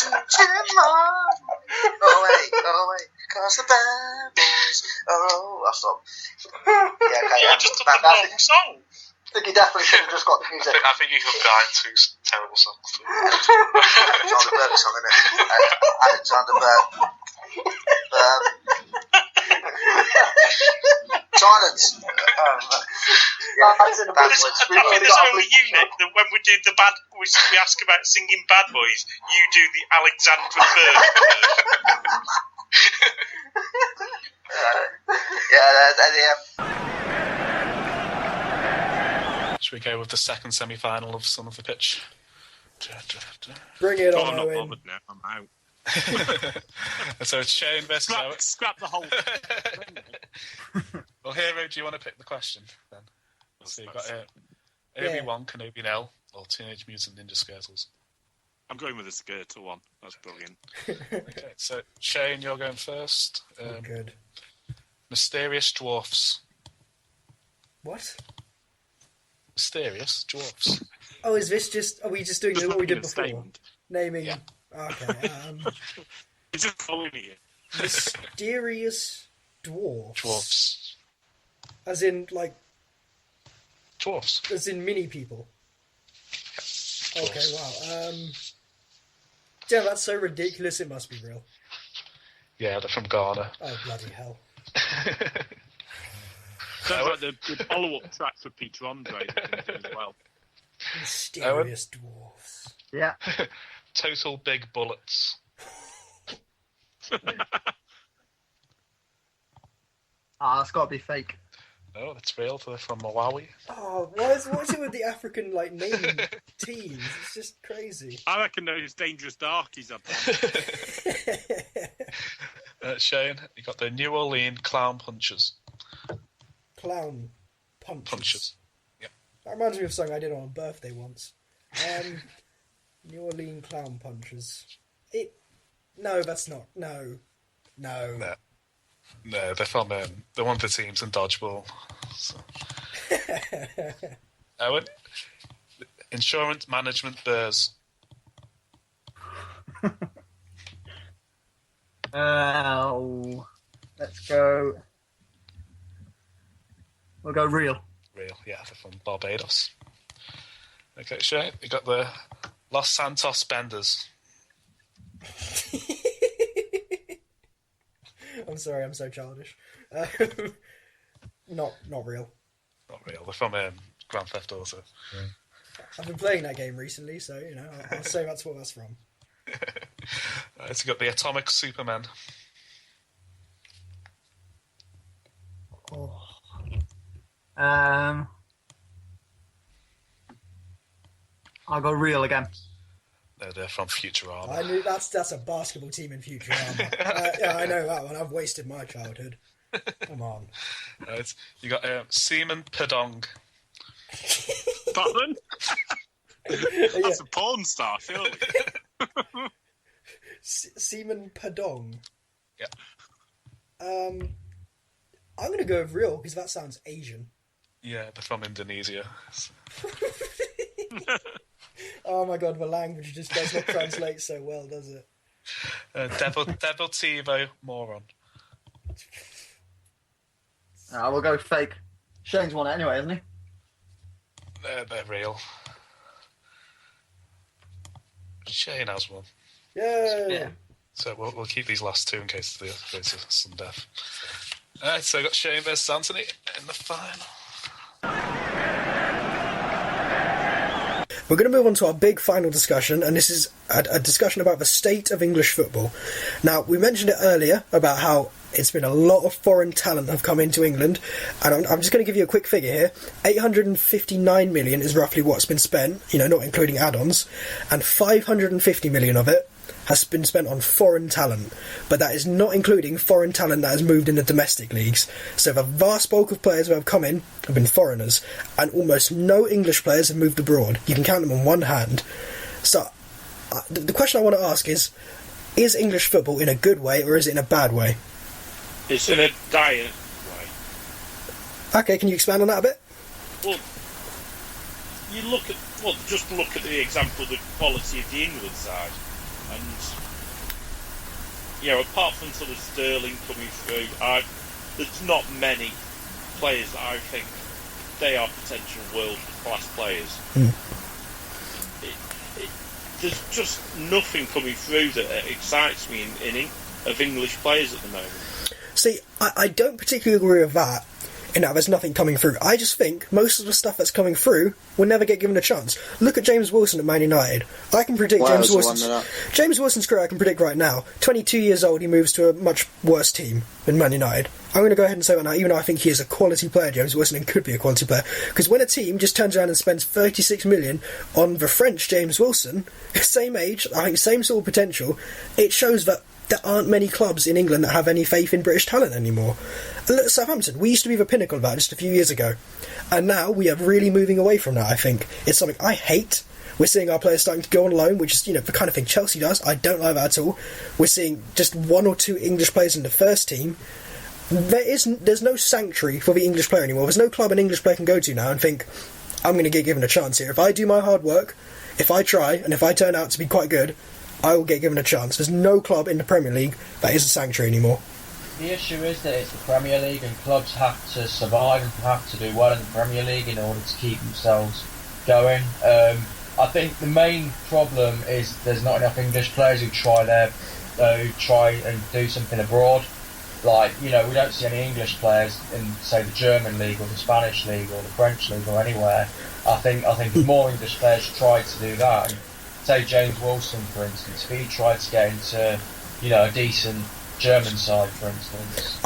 to away, cause the bad boys I'll stop. Yeah, okay. You just took the wrong song. I think you definitely should have just got the music. I think you could die in two terrible songs. Alexander Burke song, isn't it? Alexander Burke. Silence. That's in a bad There's, voice. I think there's only you, Nick, that when we do the bad, we ask about singing Bad Boys, you do the Alexandra Bird. Should we go with the second semi-final of Son of the Pitch? Bring it Oh, on, I'm not Owen. bothered now. I'm out. So it's Shane versus Owen. Scrap the whole thing. Well, Hero, do you want to pick the question then? So you've got Obi-Wan Kenobi Nell or Teenage Mutant Ninja Turtles. I'm going with the Skirtle one. That's brilliant. Okay, so Shane, you're going first. Good. Mysterious Dwarfs. What? Mysterious Dwarfs. Oh, is this just... Are we just doing Just what we making did a before? statement. Naming... Yeah. Okay. He's just following you. Mysterious dwarfs. Dwarfs. As in, like... Dwarfs. As in mini people. Okay, wow. Damn, that's so ridiculous it must be real. Yeah, they're from Ghana. Oh, bloody hell. Sounds like the follow-up track for Peter Andre as well. Mysterious dwarfs. Yeah. Total Big Bullets. That's got to be fake. No, that's real. They're from Malawi. Oh, what's it with the African, like, naming teams? It's just crazy. I reckon those Dangerous Darkies up there. Shane, you got the New Orleans Clown Punchers. Clown punches. Yeah. That reminds me of something I did on a birthday once. New Orleans Clown Punchers. No, that's not. No. No, they're from they're one of the teams in dodgeball. So. Owen, Insurance Management Bears. Let's go. We'll go real. Real, yeah, they're from Barbados. Okay, Shane, you got the Los Santos Benders. I'm sorry, I'm so childish. Not real. Not real, they're from Grand Theft Auto. I've been playing that game recently, so, you know, I'll say that's what that's from. So you got the Atomic Supermen. Oh. I'll go real again. No, they're from Futurama. I knew that's a basketball team in Futurama. Yeah, I know that one. I've wasted my childhood. Come on. You got Seaman Padong. Pardon? That's a porn star, surely. Seaman Padong. Yeah. I'm going to go with real because that sounds Asian. Yeah, they're from Indonesia. Oh my god, the language just does not translate so well, does it? Deportivo Moron. We'll go fake. Shane's won it anyway, hasn't he? They're real. Shane has one. Yeah. So we'll keep these last two in case there's some death. Alright, so I got Shane versus Anthony in the final. We're going to move on to our big final discussion, and this is a discussion about the state of English football. Now, we mentioned it earlier about how it's been a lot of foreign talent have come into England, and I'm just going to give you a quick figure here. 859 million is roughly what's been spent, you know, not including add-ons, and 550 million of it has been spent on foreign talent, but that is not including foreign talent that has moved in the domestic leagues. So the vast bulk of players who have come in have been foreigners, and almost no English players have moved abroad. You can count them on one hand. So the question I want to ask is English football in a good way or is it in a bad way? It's in a dire way. Okay, can you expand on that a bit? Well, just look at the example of the quality of the England side. And, you know, apart from sort of Sterling coming through, there's not many players that I think they are potential world-class players. There's just nothing coming through that excites me of English players at the moment. See, I don't particularly agree with that, in that there's nothing coming through. I just think most of the stuff that's coming through will never get given a chance. Look at James Wilson at Man United. I can predict James Wilson's career. I can predict right now. 22 years old, he moves to a much worse team than Man United. I'm going to go ahead and say that now, even though I think he is a quality player, James Wilson, and could be a quality player. Because when a team just turns around and spends 36 million on the French James Wilson, same age, I think same sort of potential, it shows that there aren't many clubs in England that have any faith in British talent anymore. And look at Southampton. We used to be the pinnacle of that just a few years ago. And now we are really moving away from that, I think. It's something I hate. We're seeing our players starting to go on loan, which is, the kind of thing Chelsea does. I don't like that at all. We're seeing just 1 or 2 English players in the first team. There's no sanctuary for the English player anymore. There's no club an English player can go to now and think, I'm going to get given a chance here. If I do my hard work, if I try, and if I turn out to be quite good, I will get given a chance. There's no club in the Premier League that is a sanctuary anymore. The issue is that it's the Premier League and clubs have to survive and have to do well in the Premier League in order to keep themselves going. I think the main problem is there's not enough English players who try and do something abroad. Like, we don't see any English players in, say, the German league or the Spanish league or the French league or anywhere. I think if more English players tried to do that, say James Wilson, for instance, if he tried to get into, a decent German side, for instance,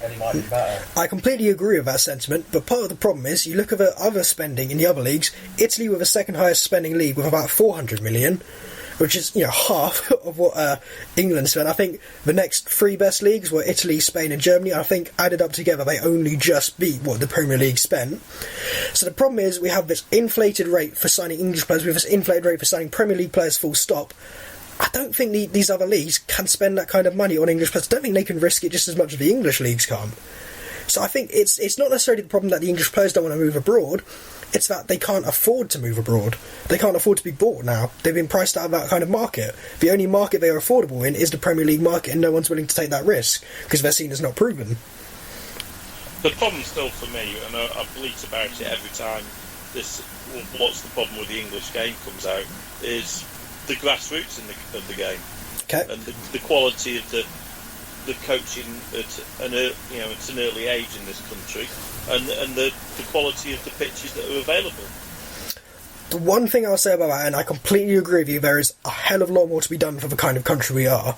then he might be better. I completely agree with that sentiment, but part of the problem is, you look at the other spending in the other leagues, Italy with the second highest spending league with about 400 million, which is, half of what England spent. I think the next 3 best leagues were Italy, Spain and Germany. I think added up together they only just beat what the Premier League spent. So the problem is we have this inflated rate for signing English players, we have this inflated rate for signing Premier League players full stop. I don't think these other leagues can spend that kind of money on English players. I don't think they can risk it just as much as the English leagues can. So I think it's not necessarily the problem that the English players don't want to move abroad. It's that they can't afford to move abroad. They can't afford to be bought now. They've been priced out of that kind of market. The only market they are affordable in is the Premier League market, and no one's willing to take that risk because they're seen as not proven. The problem still for me, and I bleat about it every time what's the problem with the English game comes out, is the grassroots of the game. Okay. And the quality of the coaching at an early age in this country, and the quality of the pitches that are available. The one thing I'll say about that, and I completely agree with you, there is a hell of a lot more to be done for the kind of country we are.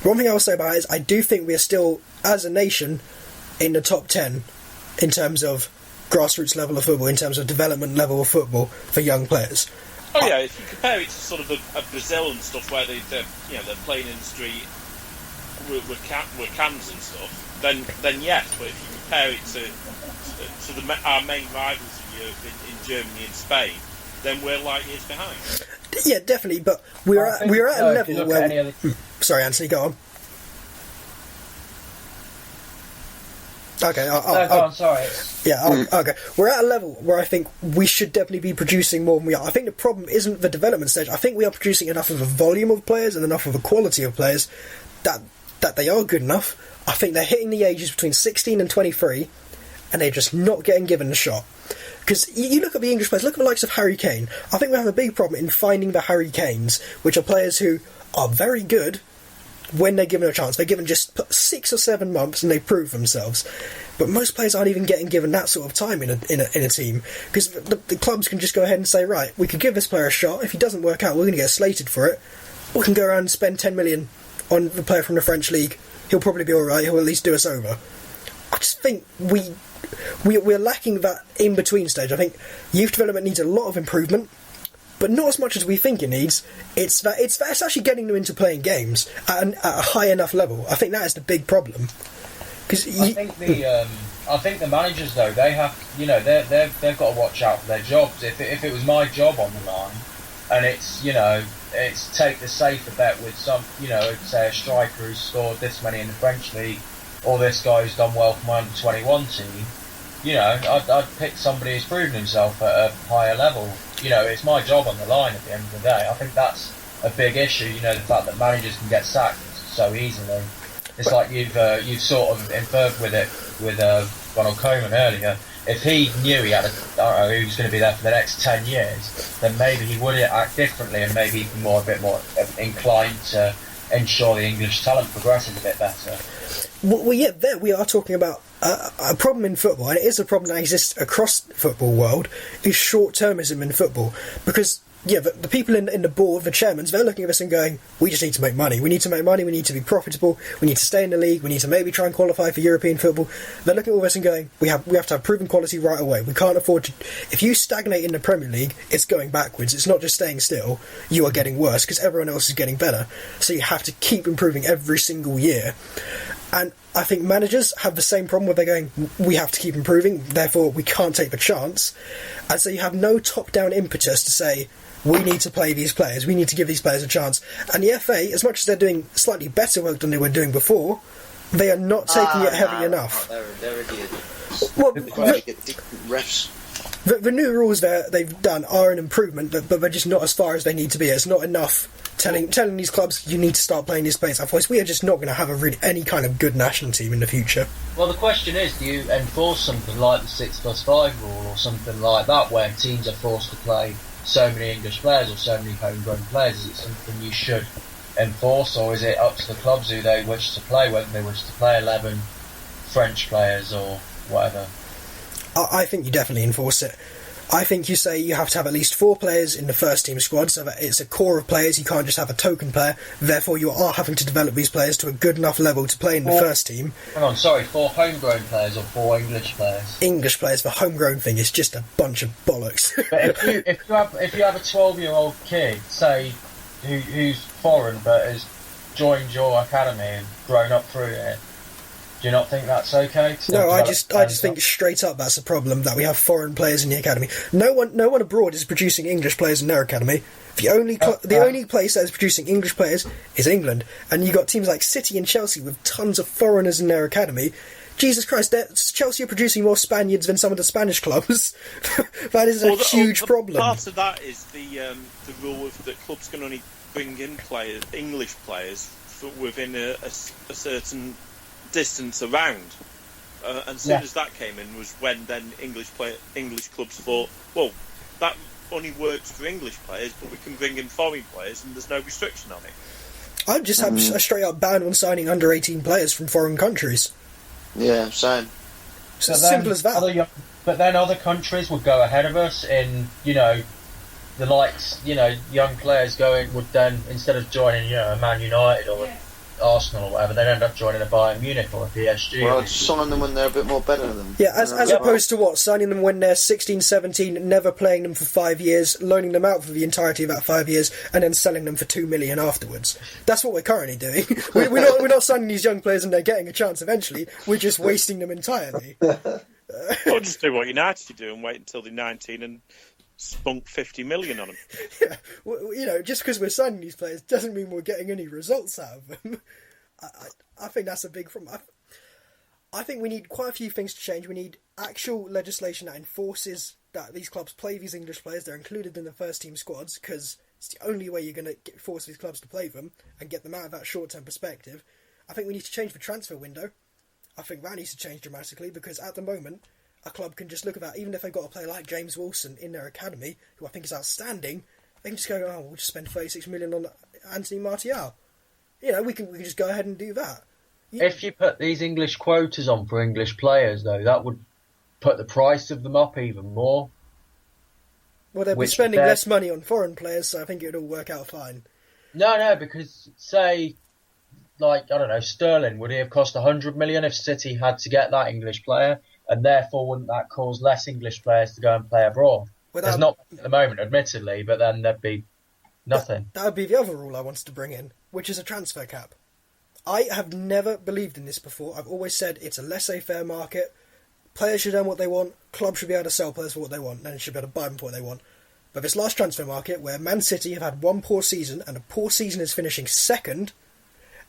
The one thing I'll say about it is I do think we are still, as a nation, in the top 10 in terms of grassroots level of football, in terms of development level of football for young players. Oh yeah, if you compare it to sort of a Brazil and stuff where they're playing in the street with cans and stuff, then yes. But if you compare it to our main rivals in Europe, in Germany and Spain, then we're light years behind. Yeah, definitely. But we're at a level where. Sorry, Anthony, go on. Okay, go on, sorry. Yeah, okay. We're at a level where I think we should definitely be producing more than we are. I think the problem isn't the development stage. I think we are producing enough of a volume of players and enough of a quality of players that they are good enough. I think they're hitting the ages between 16 and 23, and they're just not getting given a shot. Because you look at the English players, look at the likes of Harry Kane. I think we have a big problem in finding the Harry Kanes, which are players who are very good when they're given a chance. They're given just 6 or 7 months and they prove themselves. But most players aren't even getting given that sort of time in a team, because the clubs can just go ahead and say, right, we could give this player a shot. If he doesn't work out, we're going to get slated for it. We can go around and spend 10 million on the player from the French league. He'll probably be alright. He'll at least do us over. I just think we're lacking that in-between stage. I think youth development needs a lot of improvement, but not as much as we think it needs. It's actually getting them into playing games at a high enough level. I think that is the big problem. I think the managers, though, they have, they've got to watch out for their jobs. If it was my job on the line, and it's take the safer bet with some, say a striker who's scored this many in the French league, or this guy who's done well for my under-21 team, I'd pick somebody who's proven himself at a higher level. It's my job on the line at the end of the day. I think that's a big issue, the fact that managers can get sacked so easily. It's like you've sort of inferred with it with Ronald Koeman earlier. If he knew he had he was going to be there for the next 10 years, then maybe he would act differently and maybe be a bit more inclined to ensure the English talent progresses a bit better. Well, yeah, there we are talking about a problem in football, and it is a problem that exists across the football world, is short-termism in football. Because, yeah, the people in the board, the chairmans, they're looking at us and going, we just need to make money. We need to make money, we need to be profitable, we need to stay in the league, we need to maybe try and qualify for European football. They're looking at all of us and going, we have to have proven quality right away. We can't afford to... If you stagnate in the Premier League, it's going backwards. It's not just staying still. You are getting worse because everyone else is getting better. So you have to keep improving every single year. And I think managers have the same problem where they're going, we have to keep improving, therefore we can't take the chance. And so you have no top-down impetus to say, we need to play these players, we need to give these players a chance. And the FA, as much as they're doing slightly better work than they were doing before, they are not taking it heavy enough. They're idiots. Well, refs. The new rules they've done are an improvement, but they're just not as far as they need to be. It's not enough telling these clubs you need to start playing these players. Otherwise, we are just not going to have any kind of good national team in the future. Well, the question is, do you enforce something like the 6+5 rule or something like that, where teams are forced to play so many English players or so many homegrown players? Is it something you should enforce, or is it up to the clubs who they wish to play, whether they wish to play 11 French players or whatever? I think you definitely enforce it. I think you say you have to have at least 4 players in the first team squad, so that it's a core of players. You can't just have a token player. Therefore, you are having to develop these players to a good enough level to play in the first team. Hang on, sorry, 4 homegrown players or 4 English players? English players. The homegrown thing is just a bunch of bollocks. But if you have a 12-year-old kid, say, who's foreign but has joined your academy and grown up through it, do you not think that's okay? No, I just think straight up that's a problem, that we have foreign players in the academy. No one abroad is producing English players in their academy. The only place that is producing English players is England, and you got teams like City and Chelsea with tons of foreigners in their academy. Jesus Christ, Chelsea are producing more Spaniards than some of the Spanish clubs. That is a huge problem. Part of that is the rule that clubs can only bring in English players within a certain distance around, and as soon as that came in was when then English clubs thought, well, that only works for English players, but we can bring in foreign players and there's no restriction on it. I'd just have a straight up ban on signing under 18 players from foreign countries. Yeah, same. It's as simple as that. But then other countries would go ahead of us in, the likes, young players would then, instead of joining, a Man United or Arsenal or whatever, they'd end up joining a Bayern Munich or a PSG. Well, I'd sign them when they're a bit more better than them. Yeah, as opposed to signing them when they're 16, 17, never playing them for 5 years, loaning them out for the entirety of that 5 years, and then selling them for $2 million afterwards. That's what we're currently doing. We're not signing these young players and they're getting a chance eventually. We're just wasting them entirely. Or just do what United do and wait until they're 19 and spunk 50 million on them. Yeah, well, just because we're signing these players doesn't mean we're getting any results out of them. I think that's a big problem. I think we need quite a few things to change. We need actual legislation that enforces that these clubs play these English players. They're included in the first team squads, because it's the only way you're going to force these clubs to play them and get them out of that short-term perspective. I think we need to change the transfer window. I think that needs to change dramatically, because at the moment, a club can just look at that, even if they've got a player like James Wilson in their academy, who I think is outstanding, they can just go, we'll just spend 36 million on Anthony Martial. We can just go ahead and do that. If you put these English quotas on for English players, though, that would put the price of them up even more. Well, they'll be spending less money on foreign players, so I think it would all work out fine. No, because, say, I don't know, Sterling, would he have cost 100 million if City had to get that English player? And therefore, wouldn't that cause less English players to go and play abroad? There's not at the moment, admittedly, but then there'd be nothing. That would be the other rule I wanted to bring in, which is a transfer cap. I have never believed in this before. I've always said it's a laissez-faire market. Players should earn what they want. Clubs should be able to sell players for what they want. Then they should be able to buy them for what they want. But this last transfer market, where Man City have had one poor season, and a poor season is finishing second,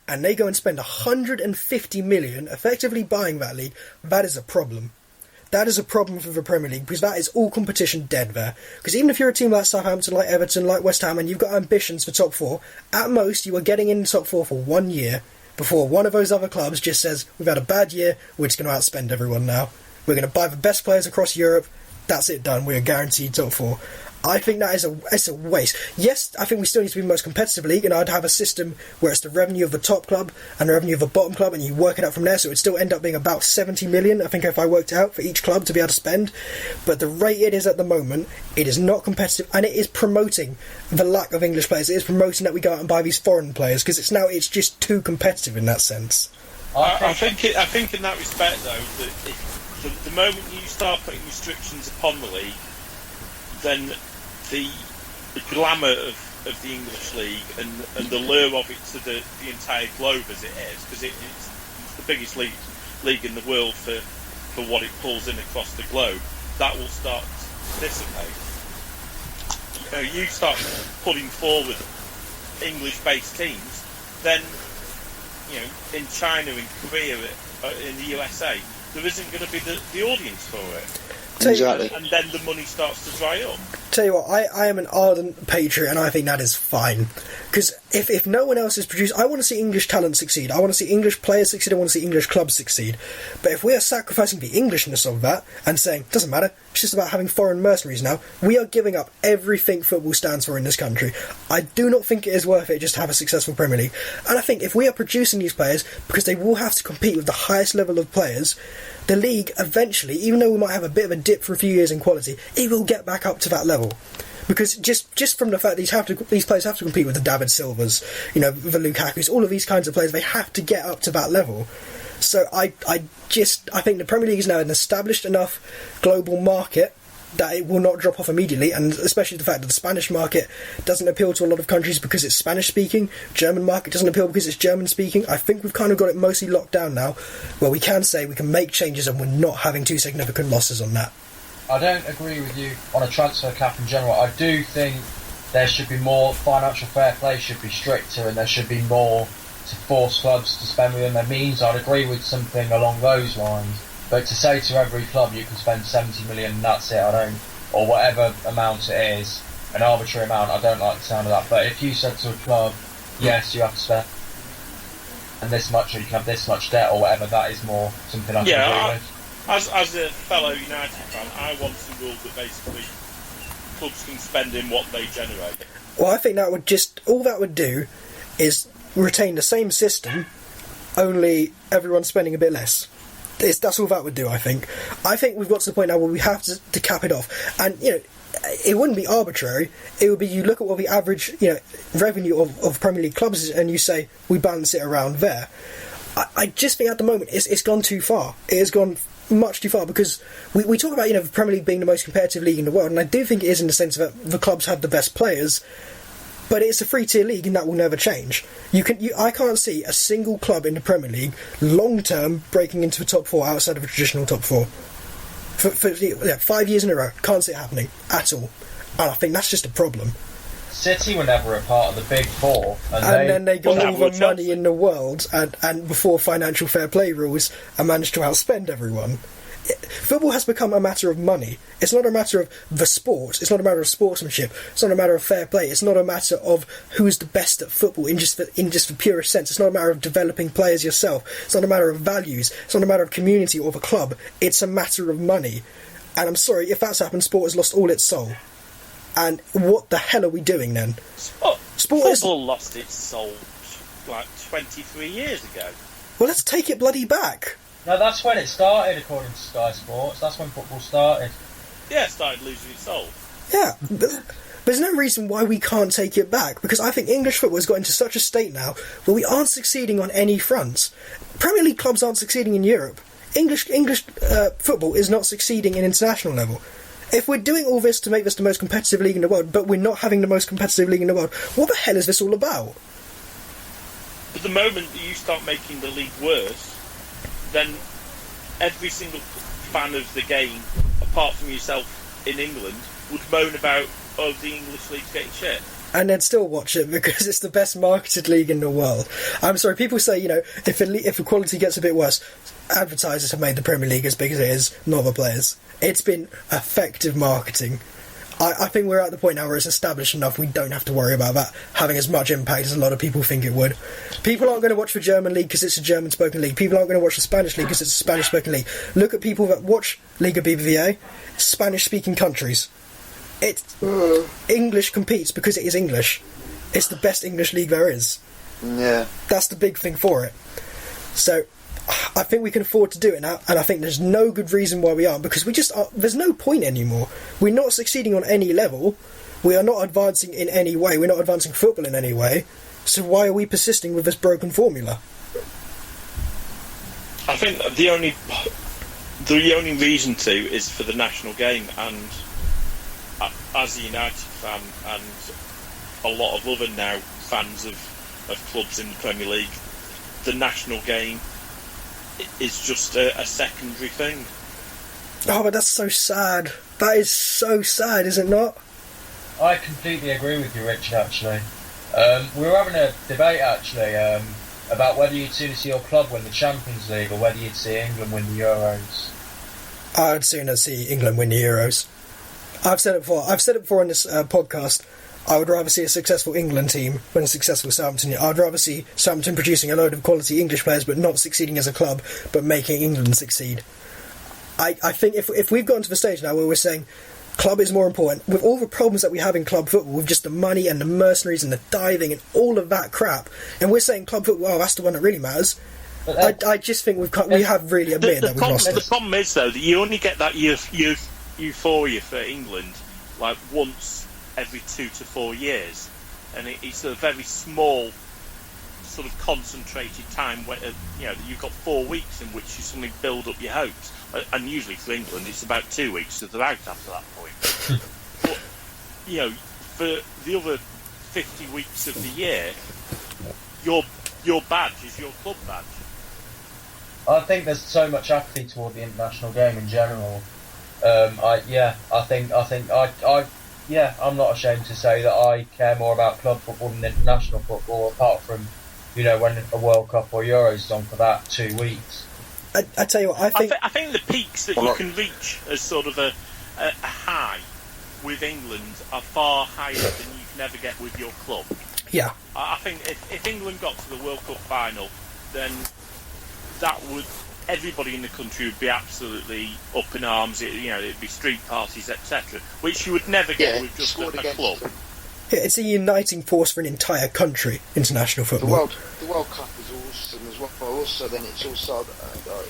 and they go and spend 150 million effectively buying that league, that is a problem. That is a problem for the Premier League, because that is all competition dead there. Because even if you're a team like Southampton, like Everton, like West Ham, and you've got ambitions for top 4, at most you are getting in the top 4 for 1 year before one of those other clubs just says, we've had a bad year, we're just going to outspend everyone now. We're going to buy the best players across Europe, that's it, done, we're guaranteed top 4. I think that it's a waste. Yes, I think we still need to be the most competitive league, and I'd have a system where it's the revenue of the top club and the revenue of the bottom club, and you work it out from there, so it'd still end up being about 70 million, I think, if I worked it out, for each club to be able to spend. But the rate it is at the moment, it is not competitive, and it is promoting the lack of English players. It is promoting that we go out and buy these foreign players, because it's just too competitive in that sense. I think in that respect, though, that the moment you start putting restrictions upon the league, then the glamour of the English league and the lure of it to the entire globe as it is, because it's the biggest league in the world for what it pulls in across the globe, that will start to dissipate. You start putting forward English-based teams, then in China, in Korea, in the USA, there isn't going to be the audience for it. Exactly. And then the money starts to dry up. Tell you what, I am an ardent patriot, and I think that is fine. Because if no one else is produced, I want to see English talent succeed. I want to see English players succeed. I want to see English clubs succeed. But if we are sacrificing the Englishness of that and saying, doesn't matter, it's just about having foreign mercenaries now, we are giving up everything football stands for in this country. I do not think it is worth it just to have a successful Premier League. And I think if we are producing these players, because they will have to compete with the highest level of players, the league eventually, even though we might have a bit of a dip for a few years in quality, it will get back up to that level. Because just from the fact that these players have to compete with the David Silvas, the Lukakus, all of these kinds of players, they have to get up to that level. So I think the Premier League is now an established enough global market that it will not drop off immediately, and especially the fact that the Spanish market doesn't appeal to a lot of countries because it's Spanish speaking, German market doesn't appeal because it's German speaking. I think we've kind of got it mostly locked down now, where we can say we can make changes and we're not having too significant losses on that. I don't agree with you on a transfer cap in general. I do think there should be more financial fair play, should be stricter, and there should be more to force clubs to spend within their means. I'd agree with something along those lines. But to say to every club you can spend 70 million and that's it, or whatever amount it is, an arbitrary amount, I don't like the sound of that. But if you said to a club, yes, you have to spend and this much, or you can have this much debt, or whatever, that is more something I can agree with. As a fellow United fan, I want some rules that basically clubs can spend in what they generate. Well, I think that would all that would do is retain the same system, only everyone's spending a bit less. That's all that would do, I think. I think we've got to the point now where we have to cap it off. And, it wouldn't be arbitrary. It would be, you look at what the average, revenue of Premier League clubs is, and you say, we balance it around there. I just think at the moment it's gone too far. It has gone much too far, because we talk about, the Premier League being the most competitive league in the world, and I do think it is in the sense that the clubs have the best players, but it's a free-tier league, and that will never change. I can't see a single club in the Premier League long-term breaking into the top four outside of a traditional top four. For 5 years in a row, can't see it happening at all. And I think that's just a problem. City were never a part of the Big Four. And then they got all the money in the world, and before financial fair play rules, and managed to outspend everyone. Football has become a matter of money. It's not a matter of the sport. It's not a matter of sportsmanship. It's not a matter of fair play. It's not a matter of who's the best at football in just the purest sense. It's not a matter of developing players yourself. It's not a matter of values. It's not a matter of community or of a club. It's a matter of money. And I'm sorry, if that's happened, sport has lost all its soul. And what the hell are we doing then? Football lost its soul like 23 years ago. Well, let's take it bloody back. No, that's when it started, according to Sky Sports. That's when football started. Yeah, it started losing its soul. Yeah, but there's no reason why we can't take it back, because I think English football has got into such a state now where we aren't succeeding on any fronts. Premier League clubs aren't succeeding in Europe. English football is not succeeding in international level. If we're doing all this to make this the most competitive league in the world, but we're not having the most competitive league in the world, what the hell is this all about? But the moment that you start making the league worse, then every single fan of the game, apart from yourself in England, would moan about, the English league's getting shit. And they'd still watch it because it's the best marketed league in the world. I'm sorry, people say, if the quality gets a bit worse, advertisers have made the Premier League as big as it is, not the players. It's been effective marketing. I think we're at the point now where it's established enough we don't have to worry about that having as much impact as a lot of people think it would. People aren't going to watch the German league because it's a German-spoken league. People aren't going to watch the Spanish league because it's a Spanish-spoken league. Look at people that watch Liga BBVA, Spanish-speaking countries. English competes because it is English. It's the best English league there is. Yeah. That's the big thing for it. So I think we can afford to do it now, and I think there's no good reason why we aren't, because we just are, there's no point anymore. We're not succeeding on any level. We are not advancing in any way. We're not advancing football in any way. So why are we persisting with this broken formula? I think the only reason to is for the national game, and as a United fan and a lot of other now fans of clubs in the Premier League, the national game is just a secondary thing. Oh, but that's so sad. That is so sad, is it not? I completely agree with you, Richard, actually. We were having a debate, actually, about whether you'd sooner see your club win the Champions League or whether you'd see England win the Euros. I'd sooner see England win the Euros. I've said it before on this podcast. I would rather see a successful England team than a successful Southampton. I'd rather see Southampton producing a load of quality English players but not succeeding as a club, but making England succeed. I think if we've gotten to the stage now where we're saying club is more important, with all the problems that we have in club football, with just the money and the mercenaries and the diving and all of that crap, and we're saying club football, oh, that's the one that really matters. I just think we have really admitted that we've lost it. The problem is, though, that you only get that euphoria for England like once every 2 to 4 years, and it's a very small sort of concentrated time where you've got 4 weeks in which you suddenly build up your hopes, and usually for England it's about 2 weeks, so they're out after that point. But for the other 50 weeks of the year, your badge is your club badge. I think there's so much apathy toward the international game in general. I'm not ashamed to say that I care more about club football than international football, apart from, when a World Cup or Euros is on for that 2 weeks. I tell you what, I think the peaks that you can reach as sort of a high with England are far higher than you can ever get with your club. Yeah. I think if England got to the World Cup final, then everybody in the country would be absolutely up in arms. It'd be street parties, etc., which you would never get with just a club. Yeah, it's a uniting force for an entire country, international football. The World Cup is awesome as well. Also, then it's also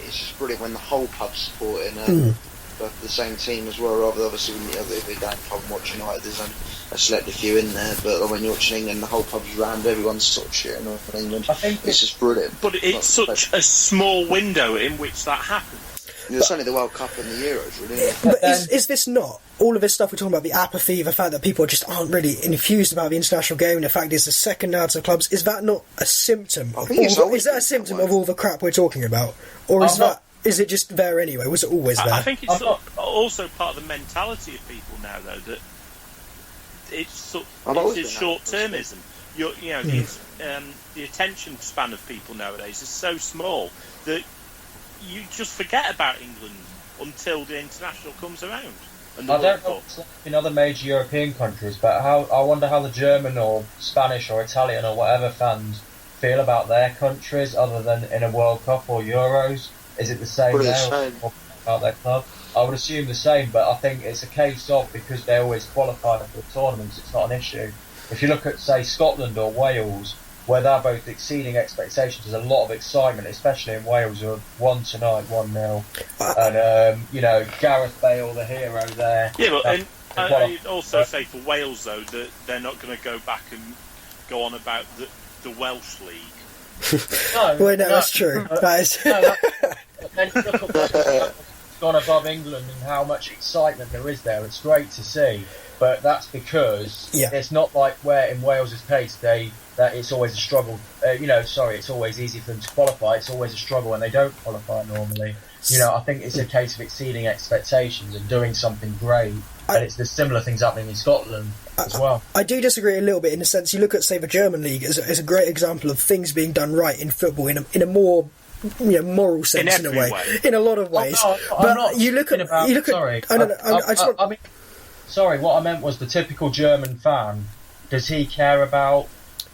it's just brilliant when the whole pub's supporting the same team as well. Rather, obviously, if they don't pub and watch United, there's only a select few in there. But when you're watching England, the whole pub's round. Everyone's sort of cheering on England. I think it's just brilliant. But it's such a small window in which that happens. It's only the World Cup and the Euros, really. But is this not all of this stuff we're talking about? The apathy, the fact that people just aren't really infused about the international game, and the fact it's the second now to clubs. Is that not a symptom? Is that a symptom of all the crap we're talking about, or is it just there anyway? Was it always there? I think it's also part of the mentality of people now, though, that it's short-termism. The attention span of people nowadays is so small that you just forget about England until the international comes around. And I don't know what's like in other major European countries, but I wonder how the German or Spanish or Italian or whatever fans feel about their countries, other than in a World Cup or Euros. Is it the same there about their club? I would assume the same, but I think it's a case of, because they always qualify for tournaments, it's not an issue. If you look at, say, Scotland or Wales, where they're both exceeding expectations, there's a lot of excitement, especially in Wales, who have won tonight 1-0. And, Gareth Bale, the hero there. Yeah, but I'd also say for Wales, though, that they're not going to go back and go on about the Welsh League. That's true. That is... Then you look at what's gone above England and how much excitement there is there. It's great to see. But that's because it's not like where in Wales' case that it's always a struggle. It's always easy for them to qualify. It's always a struggle when they don't qualify normally. I think it's a case of exceeding expectations and doing something great. And it's the similar things happening in Scotland as well. I do disagree a little bit in the sense you look at, say, the German league as a great example of things being done right in football in a more moral sense in a way, in a lot of ways. Sorry, what I meant was the typical German fan. Does he care about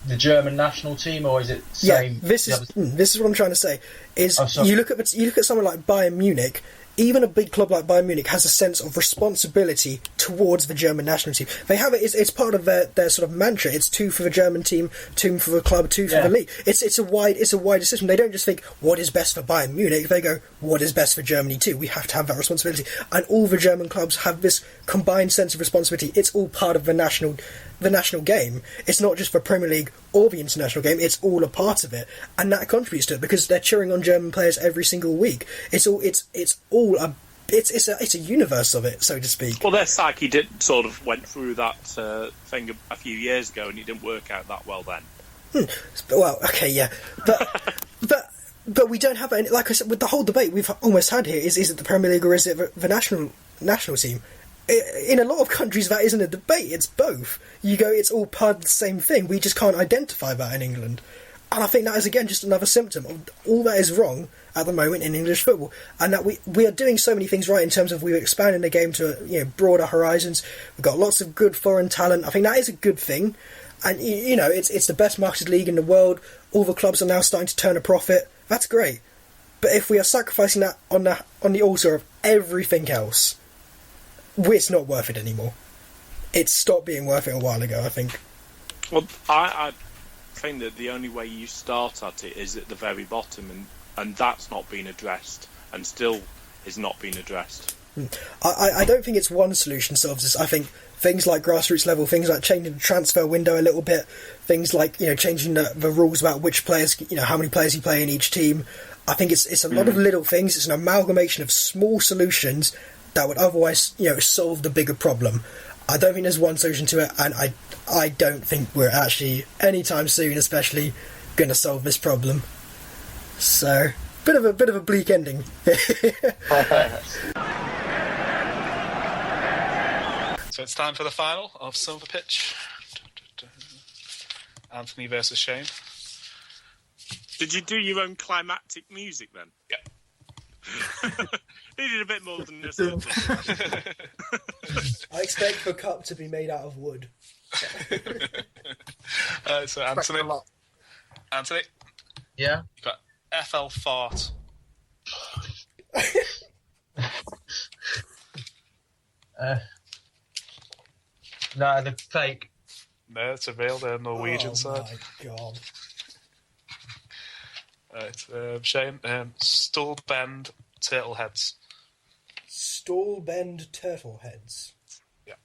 the German national team, or is it same? This is what I'm trying to say. You look at someone like Bayern Munich. even a big club like Bayern Munich has a sense of responsibility towards the German national team. They have it. It's part of their sort of mantra. It's two for the German team, two for the club, two for the league. It's a wider system. They don't just think what is best for Bayern Munich. They go what is best for Germany too. We have to have that responsibility, and all the German clubs have this combined sense of responsibility. It's all part of the national game. It's not just the Premier League or the international game. It's all a part of it, and that contributes to it because they're cheering on German players every single week. It's a universe of it, so to speak. Well, their psyche sort of went through that thing a few years ago, and it didn't work out that well then. Well, okay, yeah, but we don't have any. Like I said, with the whole debate we've almost had here, is it the Premier League or is it the national team? In a lot of countries, that isn't a debate. It's both. You go, it's all part of the same thing. We just can't identify that in England. And I think that is, again, just another symptom of all that is wrong at the moment in English football. And that we are doing so many things right in terms of we're expanding the game to broader horizons. We've got lots of good foreign talent. I think that is a good thing. And, it's the best marketed league in the world. All the clubs are now starting to turn a profit. That's great. But if we are sacrificing that on the altar of everything else, it's not worth it anymore. It stopped being worth it a while ago, I think. Well, I think that the only way you start at it is at the very bottom, and that's not been addressed, and still is not being addressed. I don't think it's one solution solves this. I think things like grassroots level, things like changing the transfer window a little bit, things like changing the rules about which players, how many players you play in each team. I think it's a lot of little things. It's an amalgamation of small solutions that would otherwise, solve the bigger problem. I don't think there's one solution to it, and I don't think we're actually anytime soon, especially, going to solve this problem. So, bit of a bleak ending. So it's time for the final of Silver Pitch. Anthony versus Shane. Did you do your own climactic music then? Yeah. He did a bit more than this. I expect the cup to be made out of wood. So Anthony. Yeah. You've got FL Fart. No, the fake. No, it's a real. They're Norwegian side. Oh my god. Right, Shane. Stool bend turtle heads. Stall bend turtle heads. Yeah.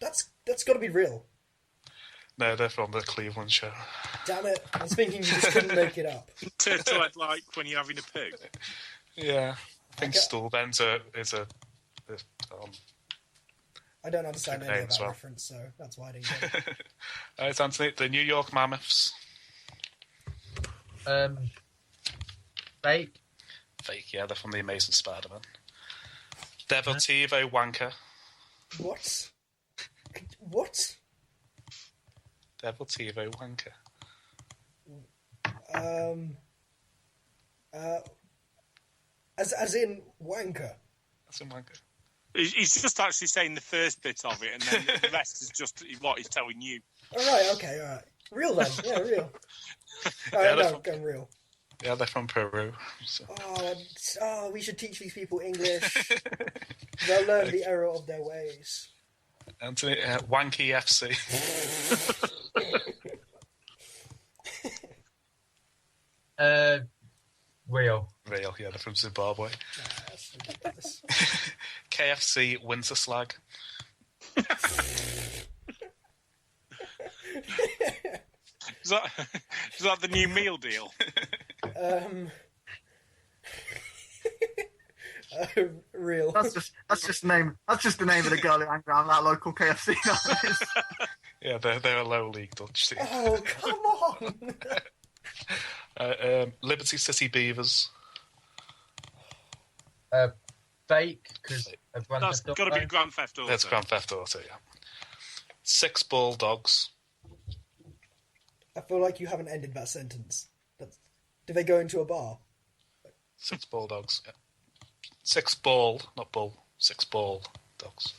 That's got to be real. No, they're from the Cleveland show. Damn it! I was thinking you just couldn't make it up. Turtle head like when you're having a poo. Yeah, I think stool bend is a I don't understand any of that well. reference, so that's why I didn't get it. All right, Anthony. The New York Mammoths. Fake. Fake, yeah, they're from The Amazing Spider-Man. Deportivo Wanker. What? What? Deportivo Wanker. As in wanker. That's in Wanker. He's just actually saying the first bit of it, and then the rest is just what he's telling you. All right. Real then, yeah, real. Going real. Yeah, they're from Peru. So. Oh, we should teach these people English. They'll learn the error of their ways. Anthony, Wanky FC. Real. Real, yeah, they're from Zimbabwe. That's ridiculous. KFC Winter Slag. Is that the new meal deal? Real. That's just the name. That's just the name of the girl who hangs around that local KFC. Yeah, they're a low league Dutch team. Oh, come on! Liberty City Beavers. Fake, because That's got to be Grand Theft Auto. That's Grand Theft Auto, yeah. Six Bulldogs. I feel like you haven't ended that sentence. Do they go into a bar? Six Bulldogs, yeah. Six ball, not bull. Six ball dogs.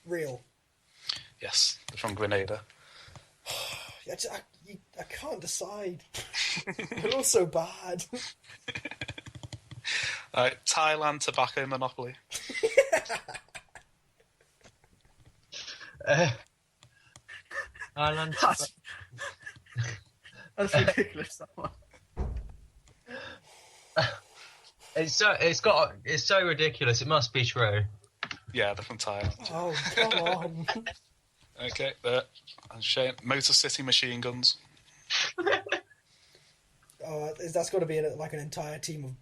Real. Yes, they're from Grenada. I can't decide. They're all so bad. Thailand tobacco monopoly. Ireland. That's ridiculous. That one. It's so ridiculous. It must be true. Yeah, they're from Thailand. Oh, come on. Okay, there. And Shane, Motor City machine guns. Oh, that's got to be like an entire team of.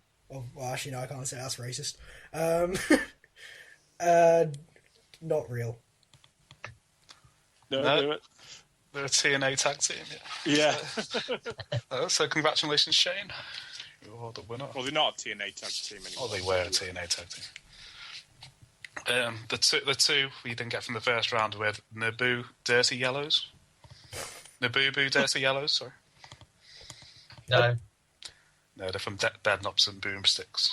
Well, actually, no, I can't say that's racist. Not real. No. They're a TNA tag team. Yeah. So congratulations, Shane. You're the winner. Well, they're not a TNA tag team anymore. Oh, they were a TNA tag team. The two we didn't get from the first round were Naboo Dirty Yellows. Naboo Dirty Yellows, sorry. No. No, they're from Bedknobs and Boomsticks.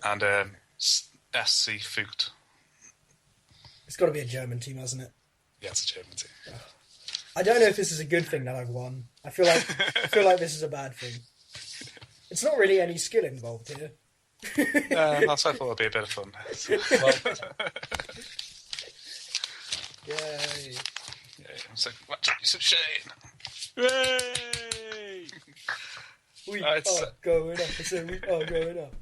And SC Foot. It's got to be a German team, hasn't it? Yeah, it's a German team. I don't know if this is a good thing that I've won. I feel like this is a bad thing. It's not really any skill involved here. That's why I thought it'd be a bit of fun. Yay! So congratulations, Shane. Yay! We are going up. I said we are going up.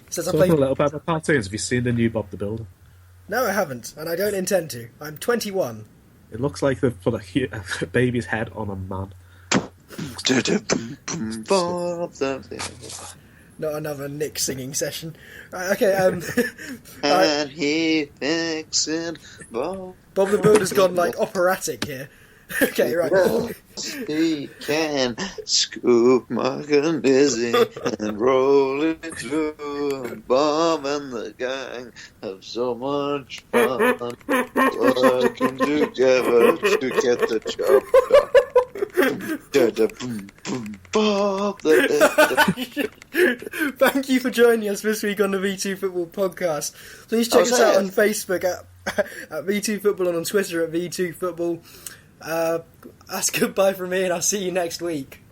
Says I Talk played. a little bit about cartoons. Have you seen the new Bob the Builder? No, I haven't, and I don't intend to. I'm 21. It looks like they've put a baby's head on a man. Not another Nick singing session. Right, okay, And he fixing Bob. Bob the Builder's gone like operatic here. Okay, right. He can scoop Mark and Dizzy and roll it through. Bob and the gang have so much fun working together to get the job done. Bob Thank you for joining us this week on the V2 Football Podcast. Please check us out on Facebook at V2 Football and on Twitter at V2 Football. That's goodbye from me, and I'll see you next week.